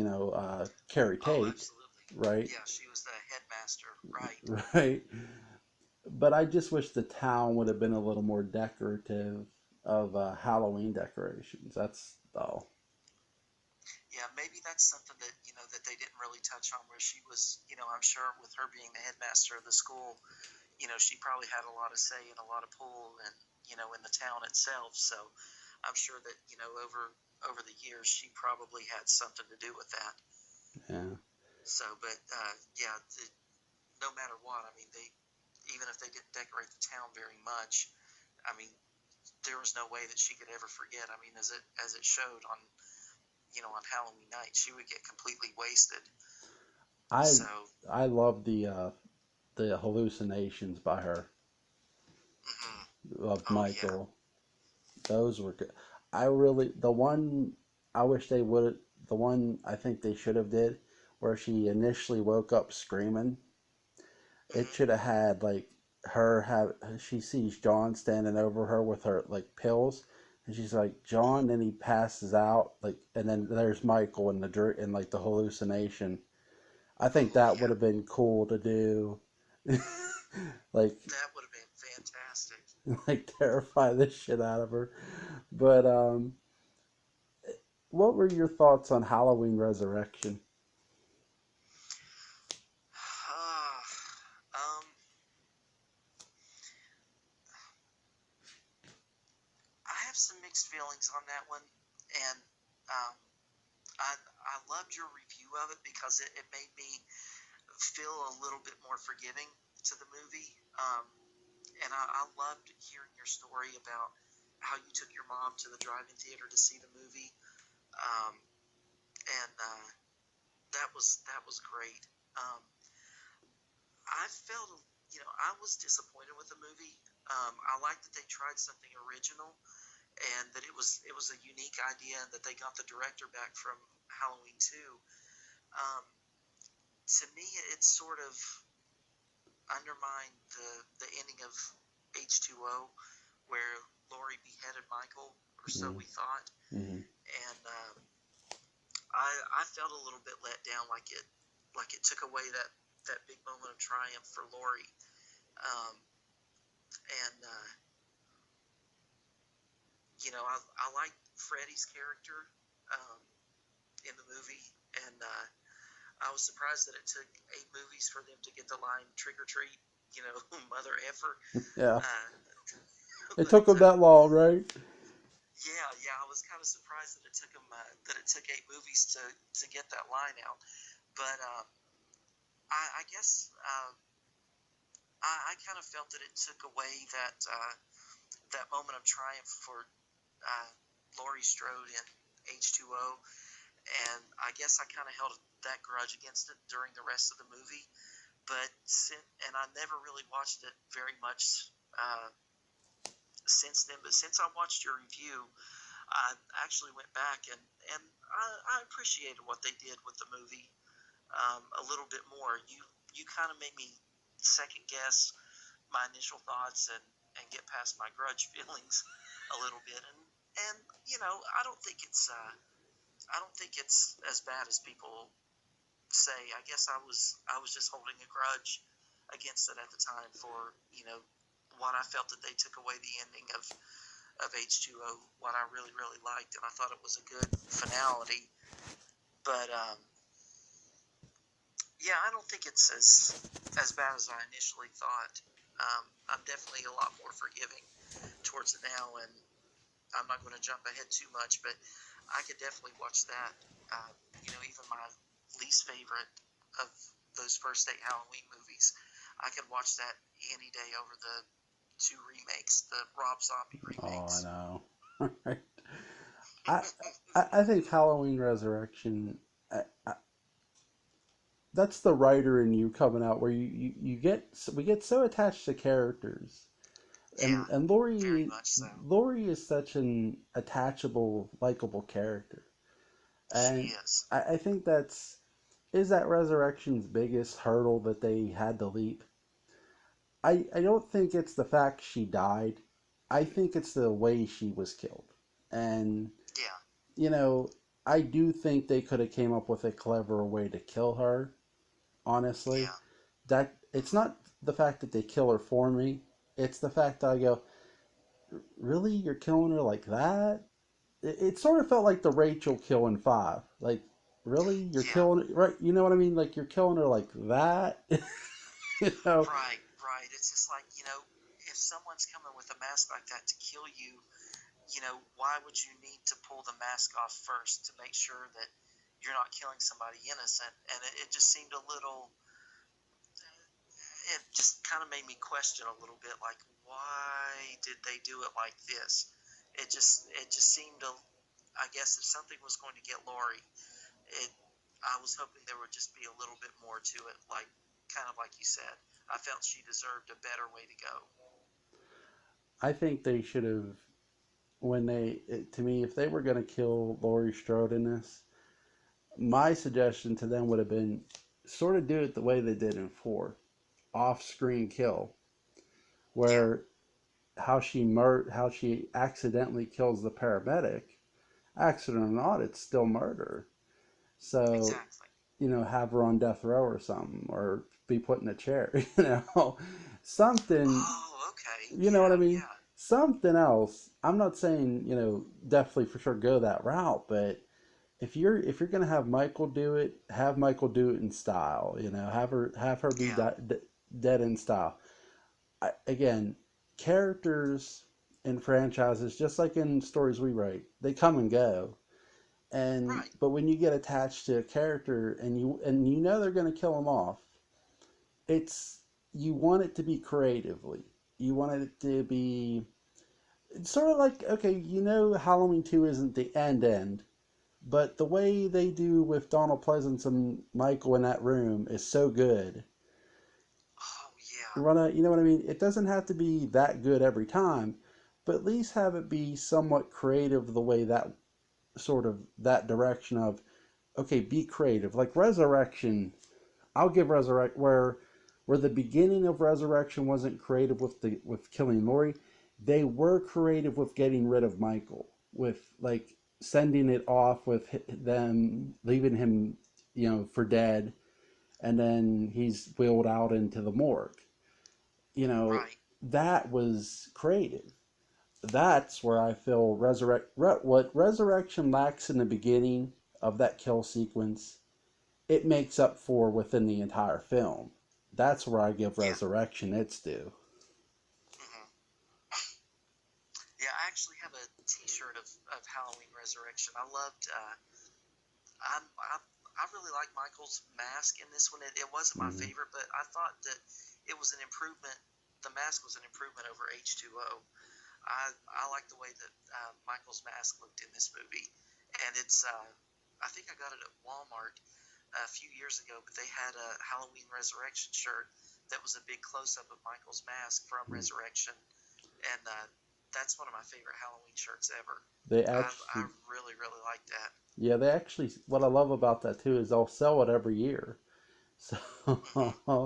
[SPEAKER 2] Carrie
[SPEAKER 1] Oh,
[SPEAKER 2] Tate,
[SPEAKER 1] absolutely.
[SPEAKER 2] right?
[SPEAKER 1] Yeah, she was the headmaster. Right.
[SPEAKER 2] Right. But I just wish the town would have been a little more decorative of Halloween decorations. That's all.
[SPEAKER 1] Yeah, maybe that's something that that they didn't really touch on. Where she was, I'm sure with her being the headmaster of the school, she probably had a lot of say and a lot of pull, and in the town itself. So I'm sure that over the years she probably had something to do with that.
[SPEAKER 2] Yeah.
[SPEAKER 1] So, but yeah, no matter what, I mean, they even if they didn't decorate the town very much, I mean, there was no way that she could ever forget. I mean, as it showed on on Halloween night, she would get completely wasted.
[SPEAKER 2] I
[SPEAKER 1] So,
[SPEAKER 2] I love the hallucinations by her
[SPEAKER 1] mhm.
[SPEAKER 2] of
[SPEAKER 1] Oh yeah,
[SPEAKER 2] Michael. Those were good. I really the one I wish they would the one I think they should have did where she initially woke up screaming. It
[SPEAKER 1] hmm
[SPEAKER 2] should have had like her have she sees John standing over her with her like pills, and she's like John, then he passes out like, and then there's Michael in in like the hallucination. I think
[SPEAKER 1] oh
[SPEAKER 2] that would
[SPEAKER 1] yeah,
[SPEAKER 2] have been cool to do. Like
[SPEAKER 1] that would have been fantastic.
[SPEAKER 2] like terrify the shit out of her. But what were your thoughts on Halloween Resurrection?
[SPEAKER 1] um, I have some mixed feelings on that one, and um, I loved your review of it because it made me feel a little bit more forgiving to the movie. And I loved hearing your story about how you took your mom to the drive-in theater to see the movie, um, and that was great. Um, I felt, I was disappointed with the movie. I liked that they tried something original and that it was a unique idea and that they got the director back from Halloween 2. Um, to me, it sort of undermined the ending of H2O, where Laurie beheaded Michael, or so we thought,
[SPEAKER 2] Mm-hmm.
[SPEAKER 1] and I felt a little bit let down, like it took away that big moment of triumph for Laurie, and I like Freddy's character um, in the movie, and I was surprised that it took 8 movies for them to get the line "trick or treat," mother effer.
[SPEAKER 2] Yeah,
[SPEAKER 1] Uh,
[SPEAKER 2] it
[SPEAKER 1] but
[SPEAKER 2] took them that long, right?
[SPEAKER 1] yeah, yeah, I was kind of surprised that it took 8 movies to get that line out. But I guess I kind of felt that it took away that moment of triumph for uh, Laurie Strode in H2O, and I guess I kind of held that grudge against it during the rest of the movie. And I never really watched it very much since then. But since I watched your review, I actually went back and I appreciated what they did with the movie a little bit more. You kind of made me second guess my initial thoughts and get past my grudge feelings a little bit. And I don't think it's as bad as people say. I guess I was just holding a grudge against it at the time for what I felt that they took away the ending of H2O, what I really really liked, and I thought it was a good finality. But yeah, I don't think it's as bad as I initially thought. I'm definitely a lot more forgiving towards it now, and I'm not going to jump ahead too much, but I could definitely watch that. Even my least favorite of those first 8 Halloween movies, I could watch that any day over the 2 remakes, the Rob Zombie
[SPEAKER 2] Oh, I
[SPEAKER 1] remakes.
[SPEAKER 2] know. Right. I, I think Halloween Resurrection. I, that's the writer in you coming out, where you get we get so attached to characters,
[SPEAKER 1] Yeah,
[SPEAKER 2] And
[SPEAKER 1] very much so.
[SPEAKER 2] Laurie is such an attachable, likable character,
[SPEAKER 1] She
[SPEAKER 2] and
[SPEAKER 1] is.
[SPEAKER 2] I think that Resurrection's biggest hurdle that they had to leap. I don't think it's the fact she died. I think it's the way she was killed, and
[SPEAKER 1] Yeah,
[SPEAKER 2] you know, I do think they could have came up with a cleverer way to kill her. Honestly,
[SPEAKER 1] yeah.
[SPEAKER 2] that it's
[SPEAKER 1] Hmm.
[SPEAKER 2] not the fact that they kill her for me. It's the fact that I go, really, you're killing her like that? It sort of felt like the Rachel kill in Five. Like, really, you're
[SPEAKER 1] Yeah,
[SPEAKER 2] killing right? You know what I mean? Like you're killing her like that. you know?
[SPEAKER 1] right, right. It's just like, if someone's coming with a mask like that to kill you, why would you need to pull the mask off first to make sure that you're not killing somebody innocent? And it just seemed a little, it just kind of made me question a little bit, like, why did they do it like this? It just seemed to, I guess if something was going to get Lori, it, I was hoping there would just be a little bit more to it, like, kind of like you said. I felt she deserved a better way to go.
[SPEAKER 2] I think they should have to me, if they were going to kill Laurie Strode in this, my suggestion to them would have been sort of do it the way they did in Four, off-screen kill,
[SPEAKER 1] Yeah,
[SPEAKER 2] where how she accidentally kills the paramedic, accident or not, it's still murder. So
[SPEAKER 1] exactly.
[SPEAKER 2] have her on death row or something, or be put in a chair, something,
[SPEAKER 1] Oh, okay.
[SPEAKER 2] you know what I
[SPEAKER 1] Yeah,
[SPEAKER 2] mean?
[SPEAKER 1] yeah,
[SPEAKER 2] Something else. I'm not saying, definitely for sure go that route, but if you're gonna have Michael do it, have Michael do it in style. Have her be
[SPEAKER 1] yeah.
[SPEAKER 2] dead in style. Again, characters in franchises, just like in stories we write, they come and go. And
[SPEAKER 1] Right.
[SPEAKER 2] but when you get attached to a character and you know they're gonna kill them off, it's you want it to be creatively. You want it to be it's sort of like, okay, Halloween 2 isn't the end, but the way they do with Donald Pleasance and Michael in that room is so good.
[SPEAKER 1] Oh, yeah.
[SPEAKER 2] You know what I mean? It doesn't have to be that good every time, but at least have it be somewhat creative the way that direction of, okay, be creative. Like Resurrection, I'll give Resurrect where the beginning of Resurrection wasn't creative with killing Lori, they were creative with getting rid of Michael, with like sending it off with them leaving him, for dead, and then he's wheeled out into the morgue. You know,
[SPEAKER 1] Right.
[SPEAKER 2] that was creative. That's where I feel what Resurrection lacks in the beginning of that kill sequence, it makes up for within the entire film. That's where I give
[SPEAKER 1] Yeah.
[SPEAKER 2] Resurrection its due.
[SPEAKER 1] Hmm. Yeah, I actually have a T-shirt of Halloween Resurrection. I really like Michael's mask in this one. It wasn't my
[SPEAKER 2] Hmm.
[SPEAKER 1] favorite, but I thought that it was an improvement. The mask was an improvement over H2O. I like the way that Michael's mask looked in this movie, and I think I got it at Walmart a few years ago, but they had a Halloween Resurrection shirt that was a big close up of Michael's mask from Resurrection, and that's one of my favorite Halloween shirts ever.
[SPEAKER 2] They
[SPEAKER 1] I
[SPEAKER 2] actually,
[SPEAKER 1] really really like that.
[SPEAKER 2] yeah, what I love about that too is they'll sell it every year. So,
[SPEAKER 1] Hmm.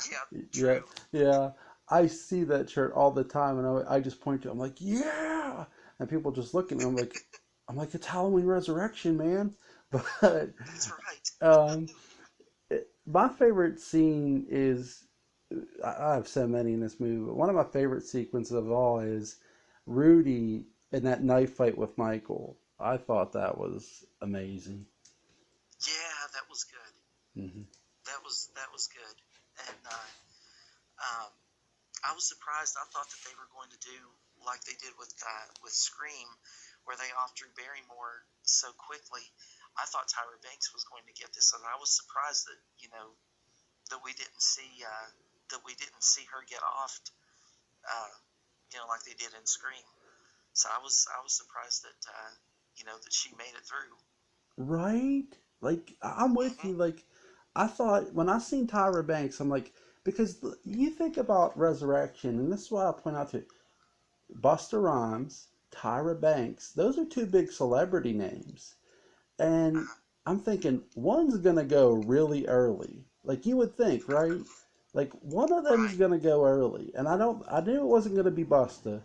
[SPEAKER 1] Yeah,
[SPEAKER 2] yeah,
[SPEAKER 1] true.
[SPEAKER 2] yeah, I see that shirt all the time, and I just point to it. I'm like, yeah, and people just look at me. I'm like, it's Halloween Resurrection, man. But
[SPEAKER 1] That's right.
[SPEAKER 2] um, my favorite scene is I have so many in this movie, but one of my favorite sequences of all is Rudy in that knife fight with Michael. I thought that was amazing.
[SPEAKER 1] Yeah, that was good.
[SPEAKER 2] Hmm.
[SPEAKER 1] That was good, and um, I was surprised. I thought that they were going to do like they did with Scream, where they off Drew Barrymore so quickly. I thought Tyra Banks was going to get this, and I was surprised that that we didn't see her get offed, like they did in Scream. So I was surprised that that she made it through.
[SPEAKER 2] Right? Like I'm with
[SPEAKER 1] Hmm.
[SPEAKER 2] you. Like I thought when I seen Tyra Banks, I'm like, because you think about Resurrection, and this is why I point out to you, Busta Rhymes, Tyra Banks, those are two big celebrity names. And
[SPEAKER 1] Uh-huh.
[SPEAKER 2] I'm thinking one's going to go really early. Like you would think, right? Like one of them's
[SPEAKER 1] Right.
[SPEAKER 2] going to go early. And I knew it wasn't going to be Busta.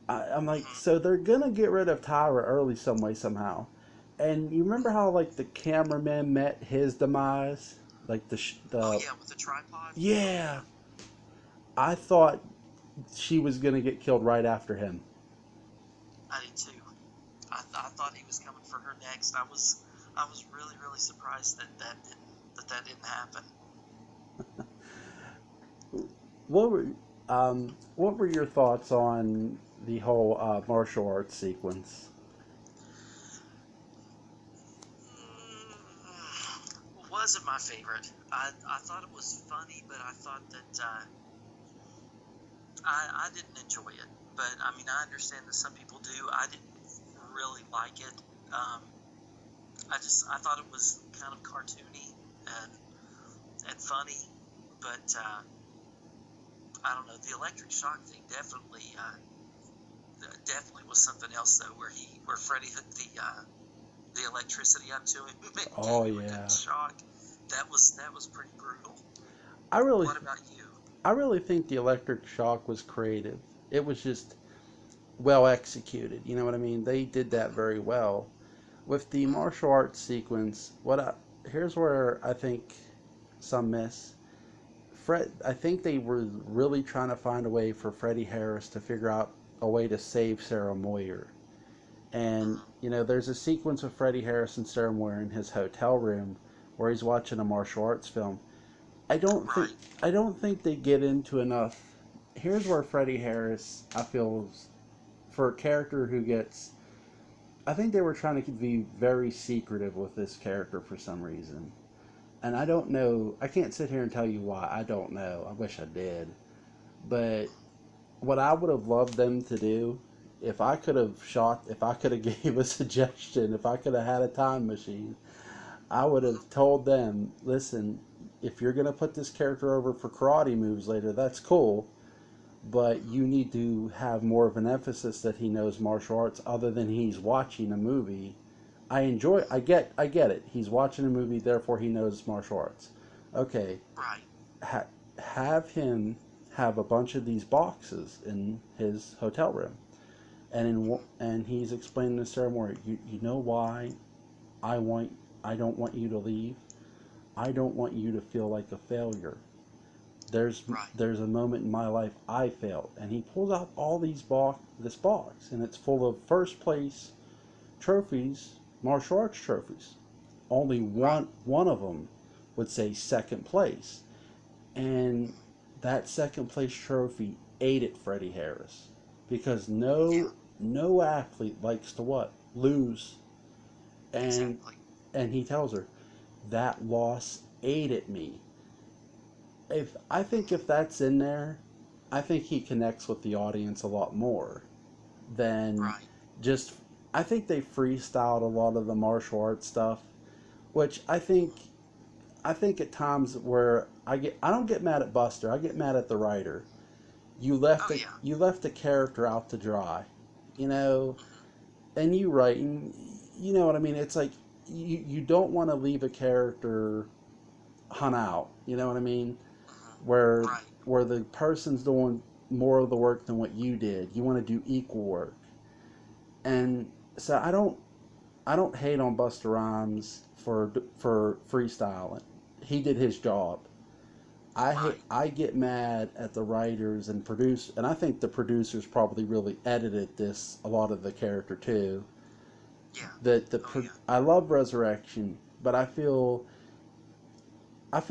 [SPEAKER 2] I'm like,
[SPEAKER 1] Hmm.
[SPEAKER 2] so they're going to get rid of Tyra early some way, somehow. And you remember how, like, the cameraman met his demise? Like,
[SPEAKER 1] Oh yeah, with the tripod. Oh
[SPEAKER 2] yeah,
[SPEAKER 1] yeah,
[SPEAKER 2] I thought she was going to get killed right after him.
[SPEAKER 1] I did too. I thought he was coming for her next. I was really really surprised that didn't happen.
[SPEAKER 2] What were what were your thoughts on the whole martial arts sequence?
[SPEAKER 1] Wasn't my favorite. I thought it was funny, but I thought that I didn't enjoy it. But I mean, I understand that some people do. I didn't really like it. Um, I thought it was kind of cartoony and funny, but I don't know. The electric shock thing definitely was something else though, where Freddy hooked the electricity up to him and gave
[SPEAKER 2] Oh
[SPEAKER 1] him a good
[SPEAKER 2] yeah,
[SPEAKER 1] shock. That was pretty brutal.
[SPEAKER 2] I really
[SPEAKER 1] What about you?
[SPEAKER 2] I really think the electric shock was creative. It was just well executed. You know what I mean? They did that
[SPEAKER 1] Mm-hmm.
[SPEAKER 2] very well. With the martial arts sequence, here's where I think some miss. I think they were really trying to find a way for Freddie Harris to figure out a way to save Sarah Moyer. And,
[SPEAKER 1] Mm-hmm.
[SPEAKER 2] there's a sequence of Freddie Harris and Sarah Moyer in his hotel room where he's watching a martial arts film. I don't think
[SPEAKER 1] Right.
[SPEAKER 2] I don't think they get into enough. Here's where Freddie Harris, I feel, for a character who gets, I think they were trying to be very secretive with this character for some reason. And I don't know, I can't sit here and tell you why. I don't know. I wish I did. But what I would have loved them to do, if I could have gave a suggestion, if I could have had a time machine, I would
[SPEAKER 1] Mm-hmm.
[SPEAKER 2] have told them, listen, if you're going to put this character over for karate moves later, that's cool, but
[SPEAKER 1] Mm-hmm.
[SPEAKER 2] you need to have more of an emphasis that he knows martial arts other than he's watching a movie. I get it. He's watching a movie, therefore he knows martial arts. Okay,
[SPEAKER 1] Right.
[SPEAKER 2] ha- have him have a bunch of these boxes in his hotel room,
[SPEAKER 1] Mm-hmm.
[SPEAKER 2] and he's explaining to Sarah Moore, you know why I want I don't want you to leave. I don't want you to feel like a failure. There's
[SPEAKER 1] Right.
[SPEAKER 2] there's a moment in my life I failed, and he pulls out all this box, and it's full of first place trophies, martial arts trophies. Only
[SPEAKER 1] Right.
[SPEAKER 2] one of them would say second place, and
[SPEAKER 1] Mm-hmm.
[SPEAKER 2] that second place trophy ate at Freddie Harris because
[SPEAKER 1] Yeah.
[SPEAKER 2] no athlete likes to what lose, and
[SPEAKER 1] Exactly.
[SPEAKER 2] he tells her that loss ate at me. If I think if
[SPEAKER 1] Mm-hmm.
[SPEAKER 2] that's in there, I think he connects with the audience a lot more than
[SPEAKER 1] Right.
[SPEAKER 2] just. I think they freestyled a lot of the martial arts stuff, which
[SPEAKER 1] Mm-hmm.
[SPEAKER 2] I think at times where I don't get mad at Buster, I get mad at the writer.
[SPEAKER 1] Oh yeah.
[SPEAKER 2] You left a character out to dry, you know,
[SPEAKER 1] Mm-hmm.
[SPEAKER 2] and you write, and you know what I mean. It's like you don't want to leave a character hung out, you know what I mean,
[SPEAKER 1] Mm-hmm. Right.
[SPEAKER 2] where the person's doing more of the work than what you did. You want to do equal work,
[SPEAKER 1] Mm-hmm.
[SPEAKER 2] and so I don't hate on Buster Rhymes for freestyling. He did his job.
[SPEAKER 1] Right.
[SPEAKER 2] I get mad at the writers and I think the producers probably really edited this a lot of the character too.
[SPEAKER 1] Yeah.
[SPEAKER 2] That
[SPEAKER 1] Oh yeah.
[SPEAKER 2] I love Resurrection, but I feel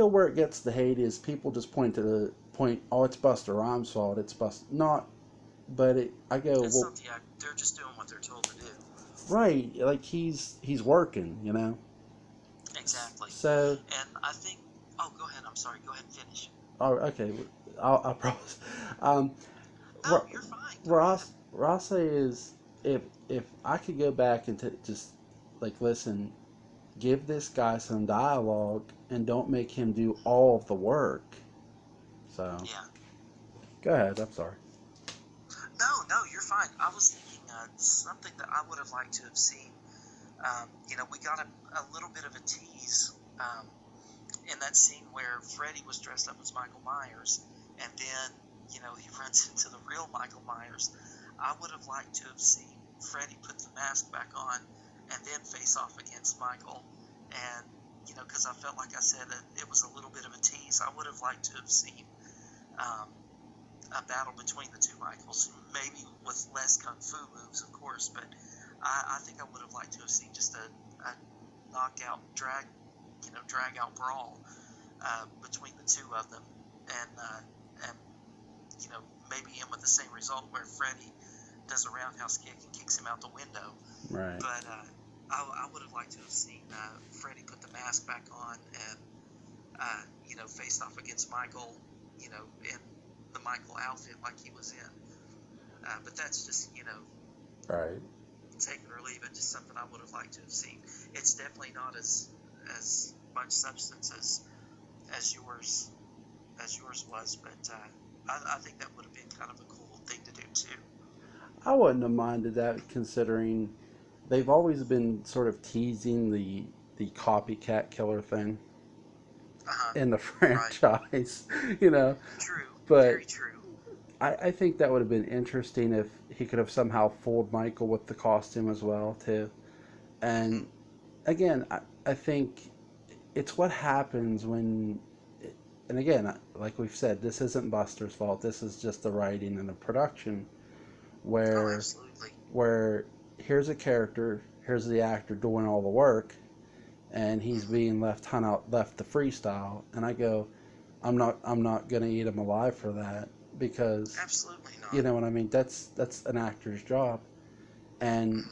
[SPEAKER 2] where it gets the hate is people just point, oh, it's Buster Rhymes' fault. It's Buster not, but I go,
[SPEAKER 1] It's
[SPEAKER 2] well,
[SPEAKER 1] not the act. They're just doing what they're told to do.
[SPEAKER 2] right, like he's working, you know.
[SPEAKER 1] Exactly.
[SPEAKER 2] So,
[SPEAKER 1] And I think. Oh, go ahead. I'm sorry. Go ahead and finish.
[SPEAKER 2] oh, okay, I promise. Um,
[SPEAKER 1] No, you're fine. Go ahead.
[SPEAKER 2] Ross is if I could go back and just like listen, give this guy some dialogue and don't make him do all of the work. So
[SPEAKER 1] Yeah.
[SPEAKER 2] go ahead. I'm sorry.
[SPEAKER 1] No, no, you're fine. I was thinking something that I would have liked to have seen. We got a little bit of a tease in that scene where Freddy was dressed up as Michael Myers, and then, he runs into the real Michael Myers. I would have liked to have seen Freddy put the mask back on and then face off against Michael. And, because I felt like I said it was a little bit of a tease. I would have liked to have seen a battle between the two Michaels, maybe with less kung fu moves, of course, but I think I would have liked to have seen just a knockout, drag out brawl between the two of them, and maybe end with the same result where Freddy does a roundhouse kick and kicks him out the window.
[SPEAKER 2] Right.
[SPEAKER 1] But I would have liked to have seen Freddy put the mask back on and faced off against Michael, in the Michael outfit like he was in. But that's just
[SPEAKER 2] Right.
[SPEAKER 1] take it or leave it, just something I would have liked to have seen. It's definitely not as much substance as yours was, but I think that would have been kind of a cool thing to do too.
[SPEAKER 2] I wouldn't have minded that, considering they've always been sort of teasing the copycat killer thing in the franchise,
[SPEAKER 1] True.
[SPEAKER 2] But
[SPEAKER 1] Very true.
[SPEAKER 2] I think that would have been interesting if he could have somehow fooled Michael with the costume as well too. And again, I think it's what happens when, and again, like we've said, this isn't Buster's fault. This is just the writing and the production, where
[SPEAKER 1] absolutely.
[SPEAKER 2] where here's a character, here's the actor doing all the work, and he's being left to freestyle, and I go, I'm not gonna eat him alive for that, because
[SPEAKER 1] absolutely not.
[SPEAKER 2] you know what I mean. That's an actor's job, and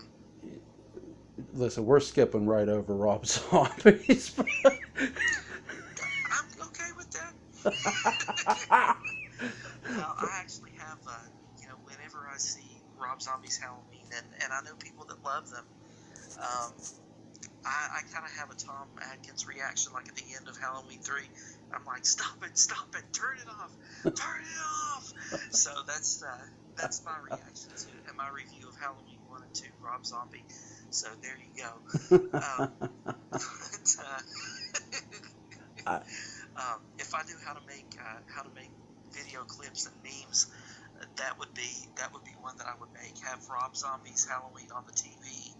[SPEAKER 2] listen, we're skipping right over Rob Zombie's.
[SPEAKER 1] I'm okay with that. Well, I actually have, whenever I see Rob Zombie's Halloween, and I know people that love them, I kind of have a Tom Atkins reaction, like at the end of Halloween 3. I'm like, stop it, turn it off, turn it off. So that's my reaction to my review of Halloween 1 and 2, Rob Zombie. So there you go. If I knew how to make video clips and memes, that would be one that I would make. Have Rob Zombie's Halloween on the TV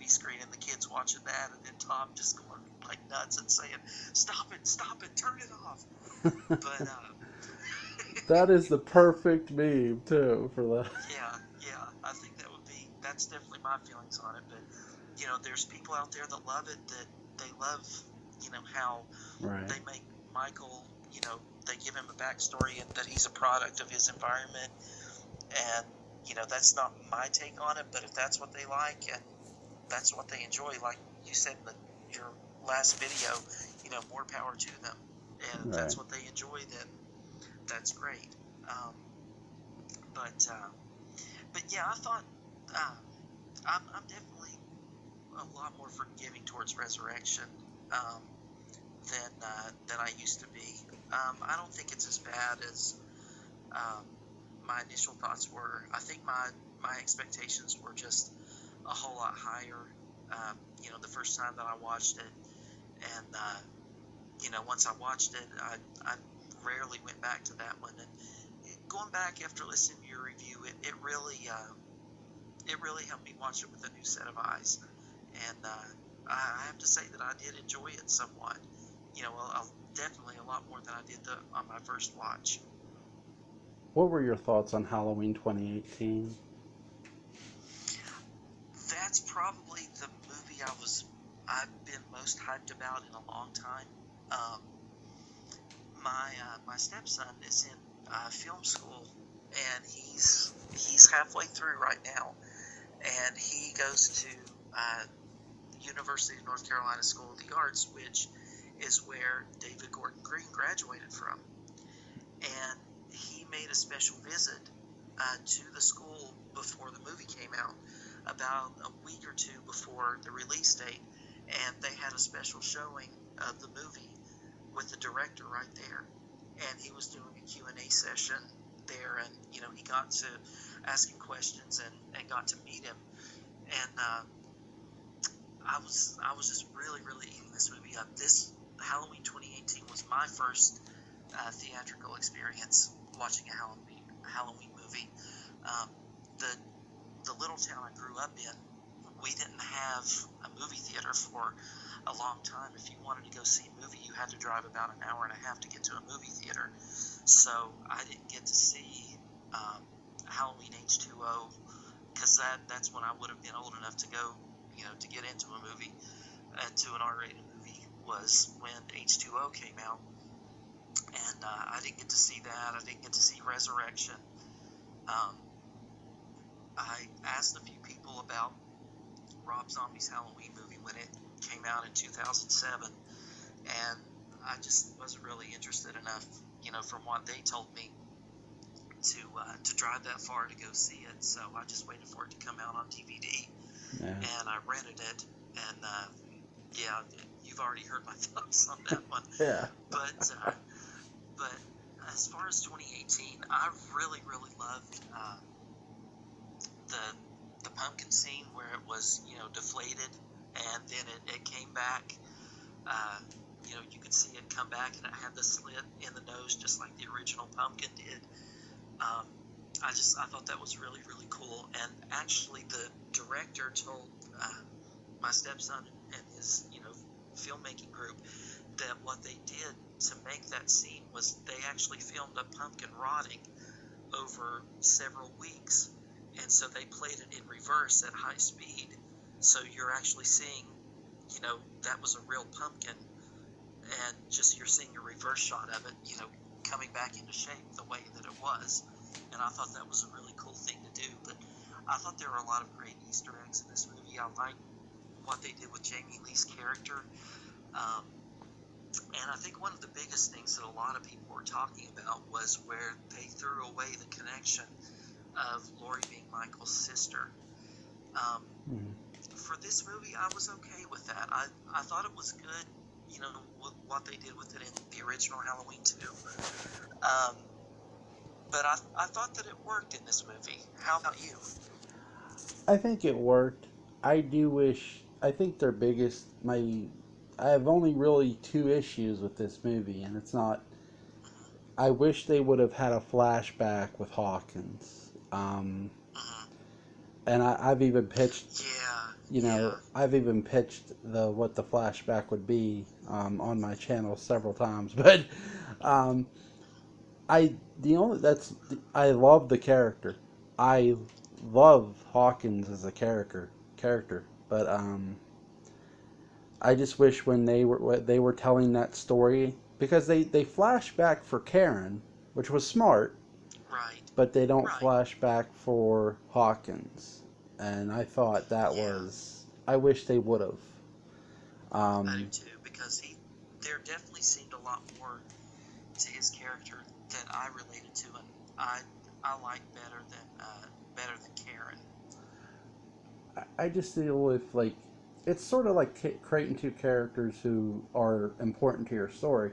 [SPEAKER 1] screen, and the kids watching that, and then Tom just going like nuts and saying, "Stop it, turn it off." But
[SPEAKER 2] that is the perfect meme too for that.
[SPEAKER 1] Yeah, I think that's definitely my feelings on it. But there's people out there that love it, that they love how they make Michael, they give him a backstory and that he's a product of his environment, and that's not my take on it. But if that's what they like and that's what they enjoy, like you said in your last video, more power to them. And if that's what they enjoy, then that's great. But yeah, I thought I'm definitely a lot more forgiving towards Resurrection than I used to be. I don't think it's as bad as my initial thoughts were. I think my expectations were just a whole lot higher. The first time that I watched it, and once I watched it, I rarely went back to that one. And going back after listening to your review, it really helped me watch it with a new set of eyes. And I have to say that I did enjoy it somewhat. Definitely a lot more than I did on my first watch.
[SPEAKER 2] What were your thoughts on Halloween 2018?
[SPEAKER 1] That's probably the movie I've been most hyped about in a long time. My stepson is in film school, and he's halfway through right now, and he goes to University of North Carolina School of the Arts, which is where David Gordon Green graduated from. And he made a special visit to the school before the movie came out, about a week or two before the release date, and they had a special showing of the movie with the director right there, and he was doing a Q&A session there, and he got to asking questions and got to meet him. And I was just really, really eating this movie up. This Halloween 2018 was my first theatrical experience watching a Halloween movie. Um, the little town I grew up in, we didn't have a movie theater for a long time. If you wanted to go see a movie, you had to drive about an hour and a half to get to a movie theater. So I didn't get to see Halloween H2O, because that's when I would have been old enough to go, to get into a movie, to an R-rated movie, was when H2O came out. And I didn't get to see that. I didn't get to see Resurrection. I asked a few people about Rob Zombie's Halloween movie when it came out in 2007, and I just wasn't really interested enough, from what they told me, to drive that far to go see it. So I just waited for it to come out on DVD, and I rented it. And yeah, you've already heard my thoughts on that one.
[SPEAKER 2] Yeah.
[SPEAKER 1] But as far as 2018, I really, really loved the pumpkin scene where it was, deflated, and then it came back. You could see it come back, and it had the slit in the nose just like the original pumpkin did. I thought that was really, really cool. And actually, the director told my stepson and his, filmmaking group that what they did to make that scene was they actually filmed a pumpkin rotting over several weeks, and so they played it in reverse at high speed. So you're actually seeing, that was a real pumpkin, and just you're seeing a reverse shot of it, coming back into shape the way that it was. And I thought that was a really cool thing to do. But I thought there were a lot of great Easter eggs in this movie. I liked what they did with Jamie Lee's character. And I think one of the biggest things that a lot of people were talking about was where they threw away the connection of Laurie being Michael's sister. For this movie, I was okay with that. I thought it was good, what they did with it in the original Halloween 2. But I thought that it worked in this movie. How about you?
[SPEAKER 2] I think it worked. I think I have only really two issues with this movie, and it's not, I wish they would have had a flashback with Hawkins. And I've even pitched, I've even pitched what the flashback would be on my channel several times. But I love the character. I love Hawkins as a character, but I just wish when they were telling that story, because they flash back for Karen, which was smart,
[SPEAKER 1] right?
[SPEAKER 2] But they don't flash back for Hawkins, and I thought that was, I wish they would have.
[SPEAKER 1] I do too, because there definitely seemed a lot more to his character that I related to, and I like better than Karen.
[SPEAKER 2] I just deal with, it's sort of like creating two characters who are important to your story.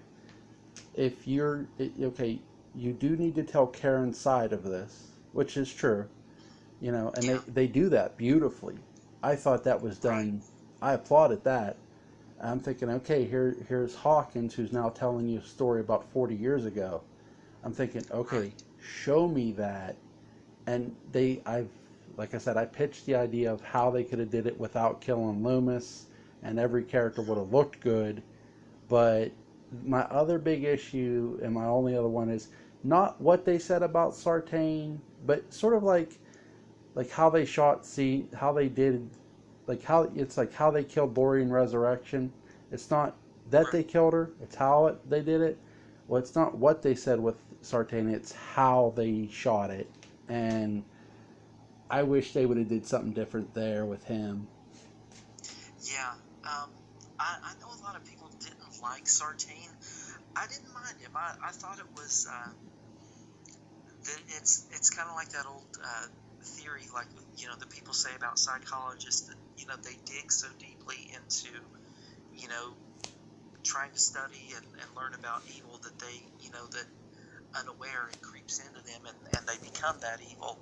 [SPEAKER 2] If you're okay, you do need to tell Karen's side of this, which is true, and they do that beautifully. I thought that was done. Right. I applauded that. I'm thinking, okay, here's Hawkins, who's now telling you a story about 40 years ago. I'm thinking, okay, show me that. And like I said, I pitched the idea of how they could have did it without killing Loomis, and every character would have looked good. But my other big issue, and my only other one, is not what they said about Sartain, but sort of like how they how they did, how they killed Laurie in Resurrection. It's not that they killed her; it's how they did it. Well, it's not what they said with Sartain; it's how they shot it, and I wish they would have did something different there with him.
[SPEAKER 1] Yeah, I know a lot of people didn't like Sartain. I didn't mind him. I thought it was that it's kind of like that old theory, like that people say about psychologists, that they dig so deeply into trying to study and learn about evil that they that unaware it creeps into them, and they become that evil.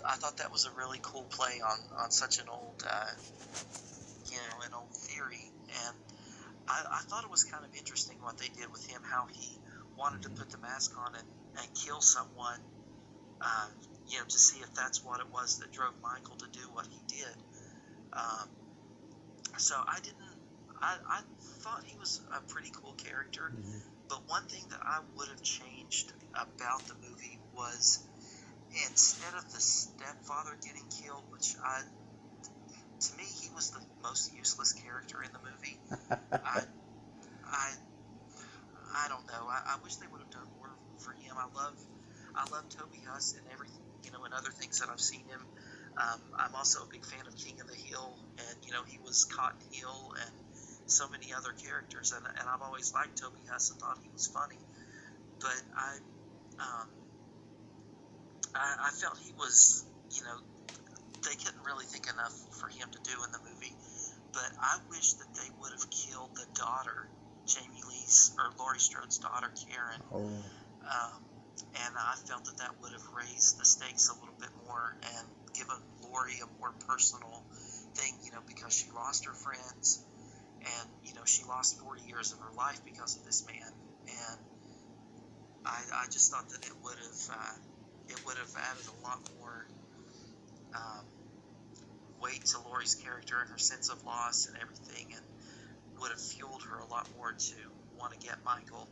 [SPEAKER 1] I thought that was a really cool play on such an old, an old theory. And I thought it was kind of interesting what they did with him, how he wanted to put the mask on and kill someone, to see if that's what it was that drove Michael to do what he did. So I thought he was a pretty cool character, but one thing that I would have changed about the movie was, instead of the stepfather getting killed, to me, he was the most useless character in the movie. I don't know. I wish they would have done more for him. I love Toby Huss and everything, and other things that I've seen him. I'm also a big fan of King of the Hill, and he was Cotton Hill and so many other characters, and I've always liked Toby Huss and thought he was funny, but I felt he was, they couldn't really think enough for him to do in the movie. But I wish that they would have killed the daughter, Laurie Strode's daughter, Karen. And I felt that would have raised the stakes a little bit more and given Laurie a more personal thing, because she lost her friends, and she lost 40 years of her life because of this man. And I just thought that it would have added a lot more weight to Laurie's character and her sense of loss and everything, and would have fueled her a lot more to want to get Michael.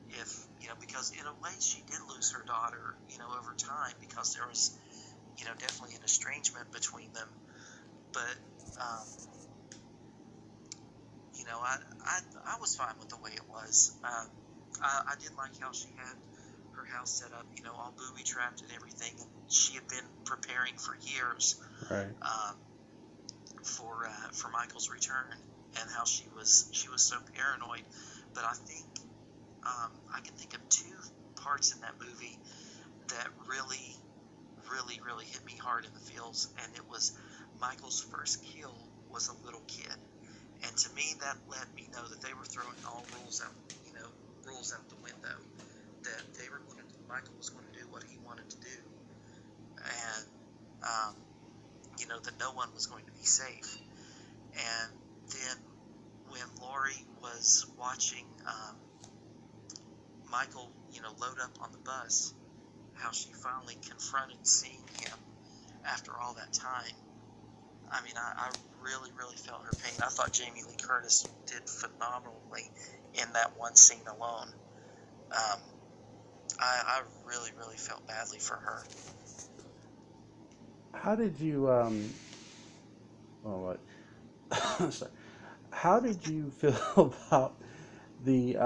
[SPEAKER 1] If because in a way she did lose her daughter, over time, because there was, definitely an estrangement between them. But I was fine with the way it was. I did like how she had her house set up, all booby trapped and everything, and she had been preparing for years,
[SPEAKER 2] right,
[SPEAKER 1] for Michael's return, and how she was so paranoid. But I think I can think of two parts in that movie that really, really, really hit me hard in the feels, and it was Michael's first kill was a little kid, and to me that let me know that they were throwing all rules out the window, that Michael was going to do what he wanted to do, and that no one was going to be safe. And then when Laurie was watching Michael, load up on the bus, how she finally confronted seeing him after all that time. I mean, I really, really felt her pain. I thought Jamie Lee Curtis did phenomenally in that one scene alone. I really, really felt badly for her.
[SPEAKER 2] How did you what? Sorry. How did you feel about the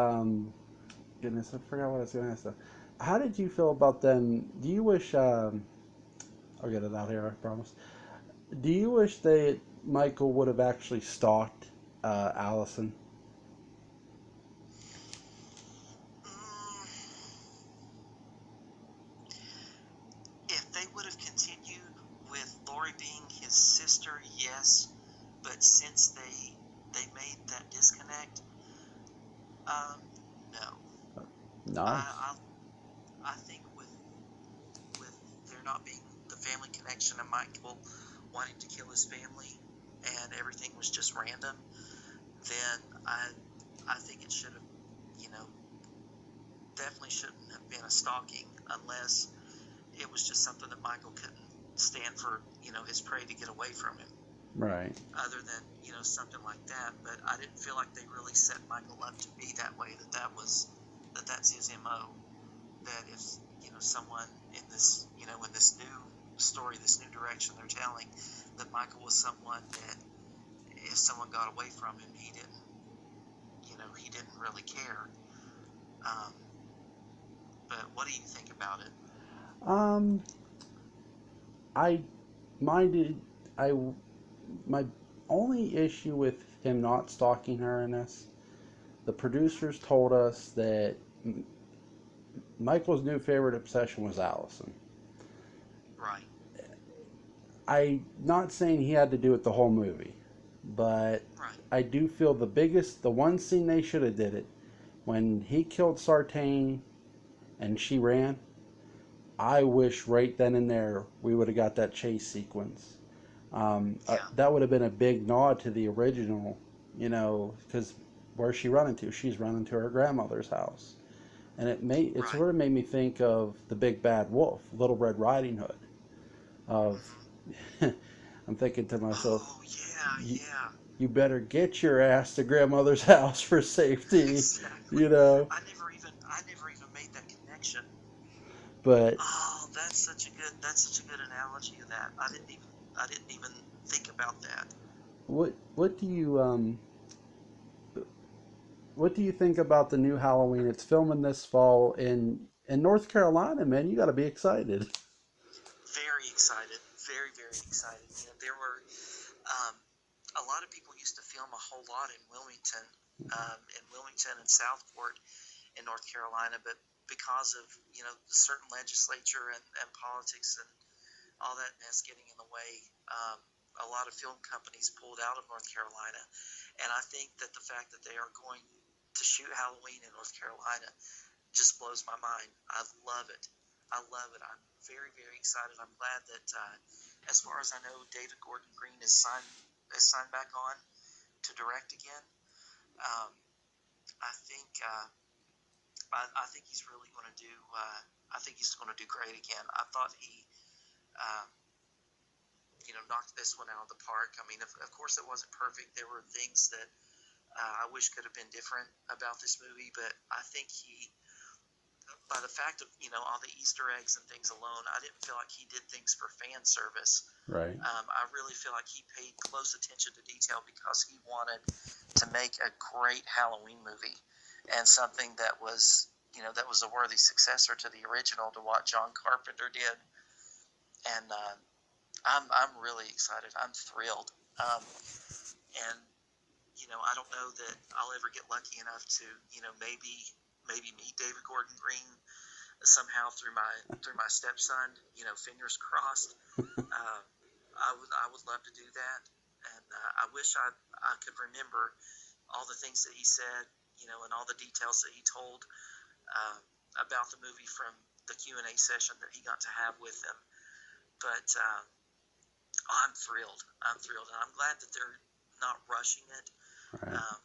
[SPEAKER 2] goodness, I forgot what I was going to ask them. How did you feel about them? Do you wish I'll get it out here, I promise. Do you wish that Michael would have actually stalked Allison?
[SPEAKER 1] If they would have continued with Laurie being his sister, yes, but since they made that disconnect, no.
[SPEAKER 2] No.
[SPEAKER 1] I think with there not being the family connection and Michael wanting to kill his family and everything was just random, then I think it should have, definitely shouldn't have been a stalking, unless it was just something that Michael couldn't stand for, his prey to get away from him.
[SPEAKER 2] Right.
[SPEAKER 1] Other than, something like that. But I didn't feel like they really set Michael up to be that way, that's his MO. That if, someone in this, in this new story, this new direction they're telling, that Michael was someone that if someone got away from him, he didn't really care. But what do you think about it?
[SPEAKER 2] I minded. My only issue with him not stalking her in this, the producers told us that Michael's new favorite obsession was Allison.
[SPEAKER 1] Right.
[SPEAKER 2] I'm not saying he had to do it the whole movie, but
[SPEAKER 1] right.
[SPEAKER 2] I do feel the one scene they should have did it, when he killed Sartain and she ran, I wish right then and there we would have got that chase sequence.
[SPEAKER 1] Yeah.
[SPEAKER 2] That would have been a big nod to the original, because where's she running to? She's running to her grandmother's house, and it
[SPEAKER 1] Right.
[SPEAKER 2] sort of made me think of the Big Bad Wolf, Little Red Riding Hood. Of
[SPEAKER 1] Hmm.
[SPEAKER 2] I'm thinking to myself,
[SPEAKER 1] Oh yeah,
[SPEAKER 2] you,
[SPEAKER 1] yeah.
[SPEAKER 2] you better get your ass to grandmother's house for safety,
[SPEAKER 1] Exactly.
[SPEAKER 2] you know.
[SPEAKER 1] I never even made that connection.
[SPEAKER 2] But
[SPEAKER 1] Oh, that's such a good analogy of that. I didn't even think about that.
[SPEAKER 2] what do you what do you think about the new Halloween? It's filming this fall in North Carolina, man. You got to be excited.
[SPEAKER 1] Very excited. Very, very excited. There were um, a lot of people used to film a whole lot in Wilmington and Southport in North Carolina, but because of certain legislature and politics and all that mess getting in the way, um, a lot of film companies pulled out of North Carolina, and I think that the fact that they are going to shoot Halloween in North Carolina just blows my mind. I love it. I love it. I'm very, very excited. I'm glad that, as far as I know, David Gordon Green is signed back on to direct again. Um, I think I think he's really going to do. I think he's going to do great again. I thought he, um, knocked this one out of the park. I mean, of course, it wasn't perfect. There were things that I wish could have been different about this movie, but I think he, by the fact of all the Easter eggs and things alone, I didn't feel like he did things for fan service.
[SPEAKER 2] Right.
[SPEAKER 1] I really feel like he paid close attention to detail because he wanted to make a great Halloween movie and something that was a worthy successor to the original, to what John Carpenter did. And I'm really excited. I'm thrilled. And I don't know that I'll ever get lucky enough to maybe meet David Gordon Green somehow through my stepson. Fingers crossed. Uh, I would love to do that, and I wish I could remember all the things that he said, and all the details that he told uh, about the movie from the Q&A session that he got to have with them. But I'm thrilled. I'm thrilled, and I'm glad that they're not rushing it.
[SPEAKER 2] Right.
[SPEAKER 1] Um,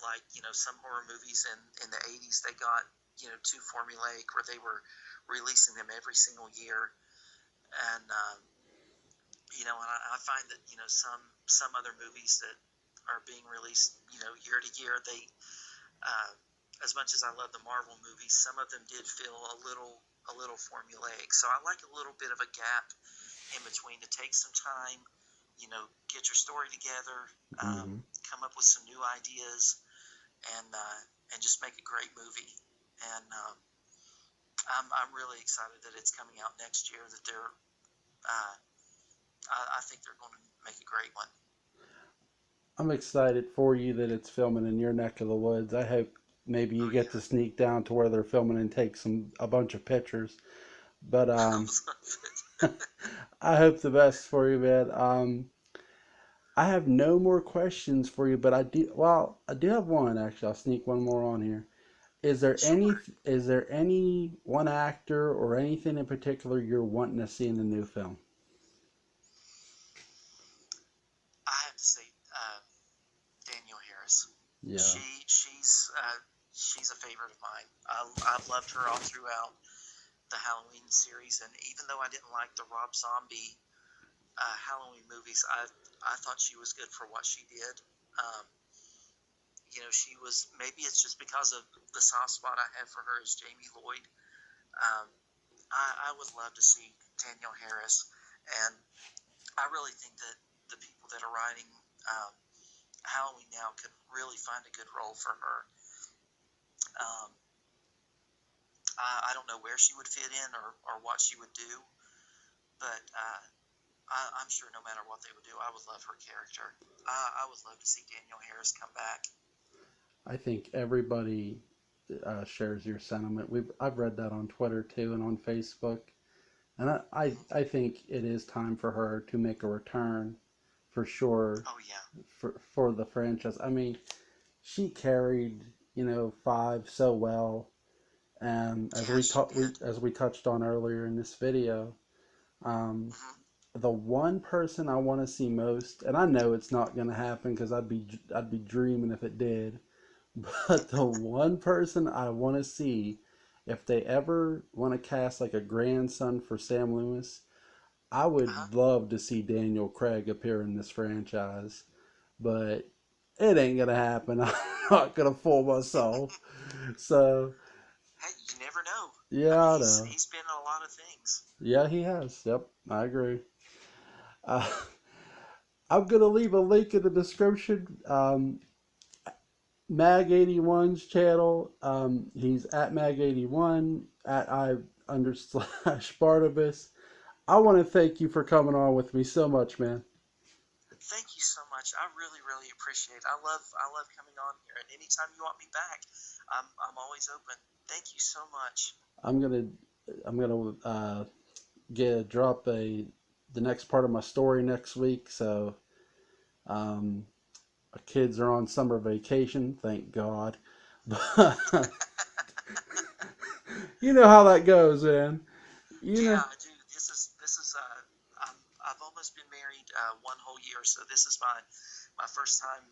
[SPEAKER 1] like some horror movies in the 80s, they got too formulaic, where they were releasing them every single year, and I find that some other movies that are being released year to year, they uh, as much as I love the Marvel movies, some of them did feel a little formulaic. So I like a little bit of a gap in between to take some time, get your story together,
[SPEAKER 2] Hmm.
[SPEAKER 1] come up with some new ideas, and just make a great movie. And I'm really excited that it's coming out next year. That I think they're going to make a great one.
[SPEAKER 2] I'm excited for you that it's filming in your neck of the woods. I hope maybe you
[SPEAKER 1] Oh
[SPEAKER 2] get to
[SPEAKER 1] yeah,
[SPEAKER 2] sneak down to where they're filming and take a bunch of pictures. But
[SPEAKER 1] I would love it.
[SPEAKER 2] I hope the best for you, man. I have no more questions for you, but I do have one actually. I'll sneak one more on here.
[SPEAKER 1] Sure.
[SPEAKER 2] Is there any one actor or anything in particular you're wanting to see in the new film?
[SPEAKER 1] I have to say, Danielle Harris.
[SPEAKER 2] Yeah.
[SPEAKER 1] She's a favorite of mine. I've loved her all throughout the Halloween series, and even though I didn't like the Rob Zombie Halloween movies, I thought she was good for what she did. Um, she was, maybe it's just because of the soft spot I have for her as Jamie Lloyd. Um, I would love to see Danielle Harris, and I really think that the people that are writing Halloween now could really find a good role for her. Um, I don't know where she would fit in, or what she would do, but I'm sure no matter what they would do, I would love her character. I would love to see Danielle Harris come back.
[SPEAKER 2] I think everybody shares your sentiment. I've read that on Twitter too and on Facebook, and
[SPEAKER 1] Hmm.
[SPEAKER 2] I think it is time for her to make a return for sure
[SPEAKER 1] Oh yeah,
[SPEAKER 2] for the franchise. I mean, she carried five so well, And
[SPEAKER 1] Yes, you did.
[SPEAKER 2] as we touched on earlier in this video, um,
[SPEAKER 1] Hmm.
[SPEAKER 2] the one person I want to see most, and I know it's not going to happen because I'd be dreaming if it did, but the one person I want to see, if they ever want to cast like a grandson for Sam Loomis, I
[SPEAKER 1] Uh-huh.
[SPEAKER 2] would love to see Daniel Craig appear in this franchise, but it ain't gonna happen. I'm not gonna fool myself. So
[SPEAKER 1] Hey, you never know. I mean,
[SPEAKER 2] yeah, I know.
[SPEAKER 1] he's been in a lot of things.
[SPEAKER 2] Yeah, he has. Yep, I agree. Uh, I'm gonna leave a link in the description. Mag81's channel. He's at Mag81 at I under slash Barnabas. I want to thank you for coming on with me so much, man.
[SPEAKER 1] Thank you so much. I really, really appreciate it. I love coming on here, and anytime you want me back, I'm always open. Thank you so much.
[SPEAKER 2] I'm gonna get drop the next part of my story next week. So um, our kids are on summer vacation, thank God. But you know how that goes, man. You
[SPEAKER 1] Yeah,
[SPEAKER 2] know,
[SPEAKER 1] I do. I've almost been married one whole year, so this is my first time,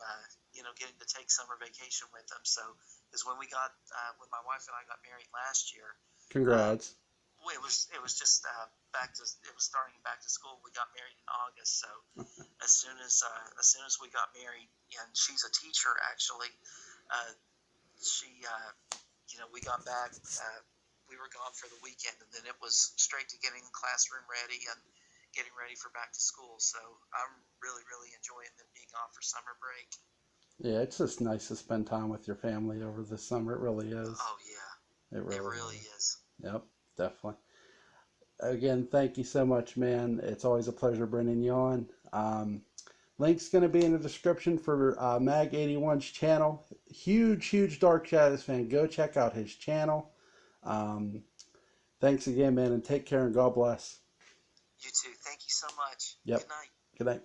[SPEAKER 1] getting to take summer vacation with them. So, because when my wife and I got married last year, uh,
[SPEAKER 2] congrats.
[SPEAKER 1] well, it was just it was starting back to school. We got married in August, so as soon as we got married, and she's a teacher actually, uh, she we got back. We were gone for the weekend, and then it was straight to getting the classroom ready and getting ready for back to school. So I'm really, really enjoying them being off for summer break.
[SPEAKER 2] Yeah, it's just nice to spend time with your family over the summer. It really is.
[SPEAKER 1] Oh yeah,
[SPEAKER 2] It
[SPEAKER 1] it
[SPEAKER 2] really
[SPEAKER 1] really
[SPEAKER 2] is.
[SPEAKER 1] is.
[SPEAKER 2] Yep, definitely. Again, thank you so much, man. It's always a pleasure bringing you on. Link's going to be in the description for Mag81's channel. Huge, huge Dark Shadows fan. Go check out his channel. Um, Thanks again, man, and take care and God bless.
[SPEAKER 1] You too. Thank you so much.
[SPEAKER 2] Yep.
[SPEAKER 1] Good night.
[SPEAKER 2] Good night.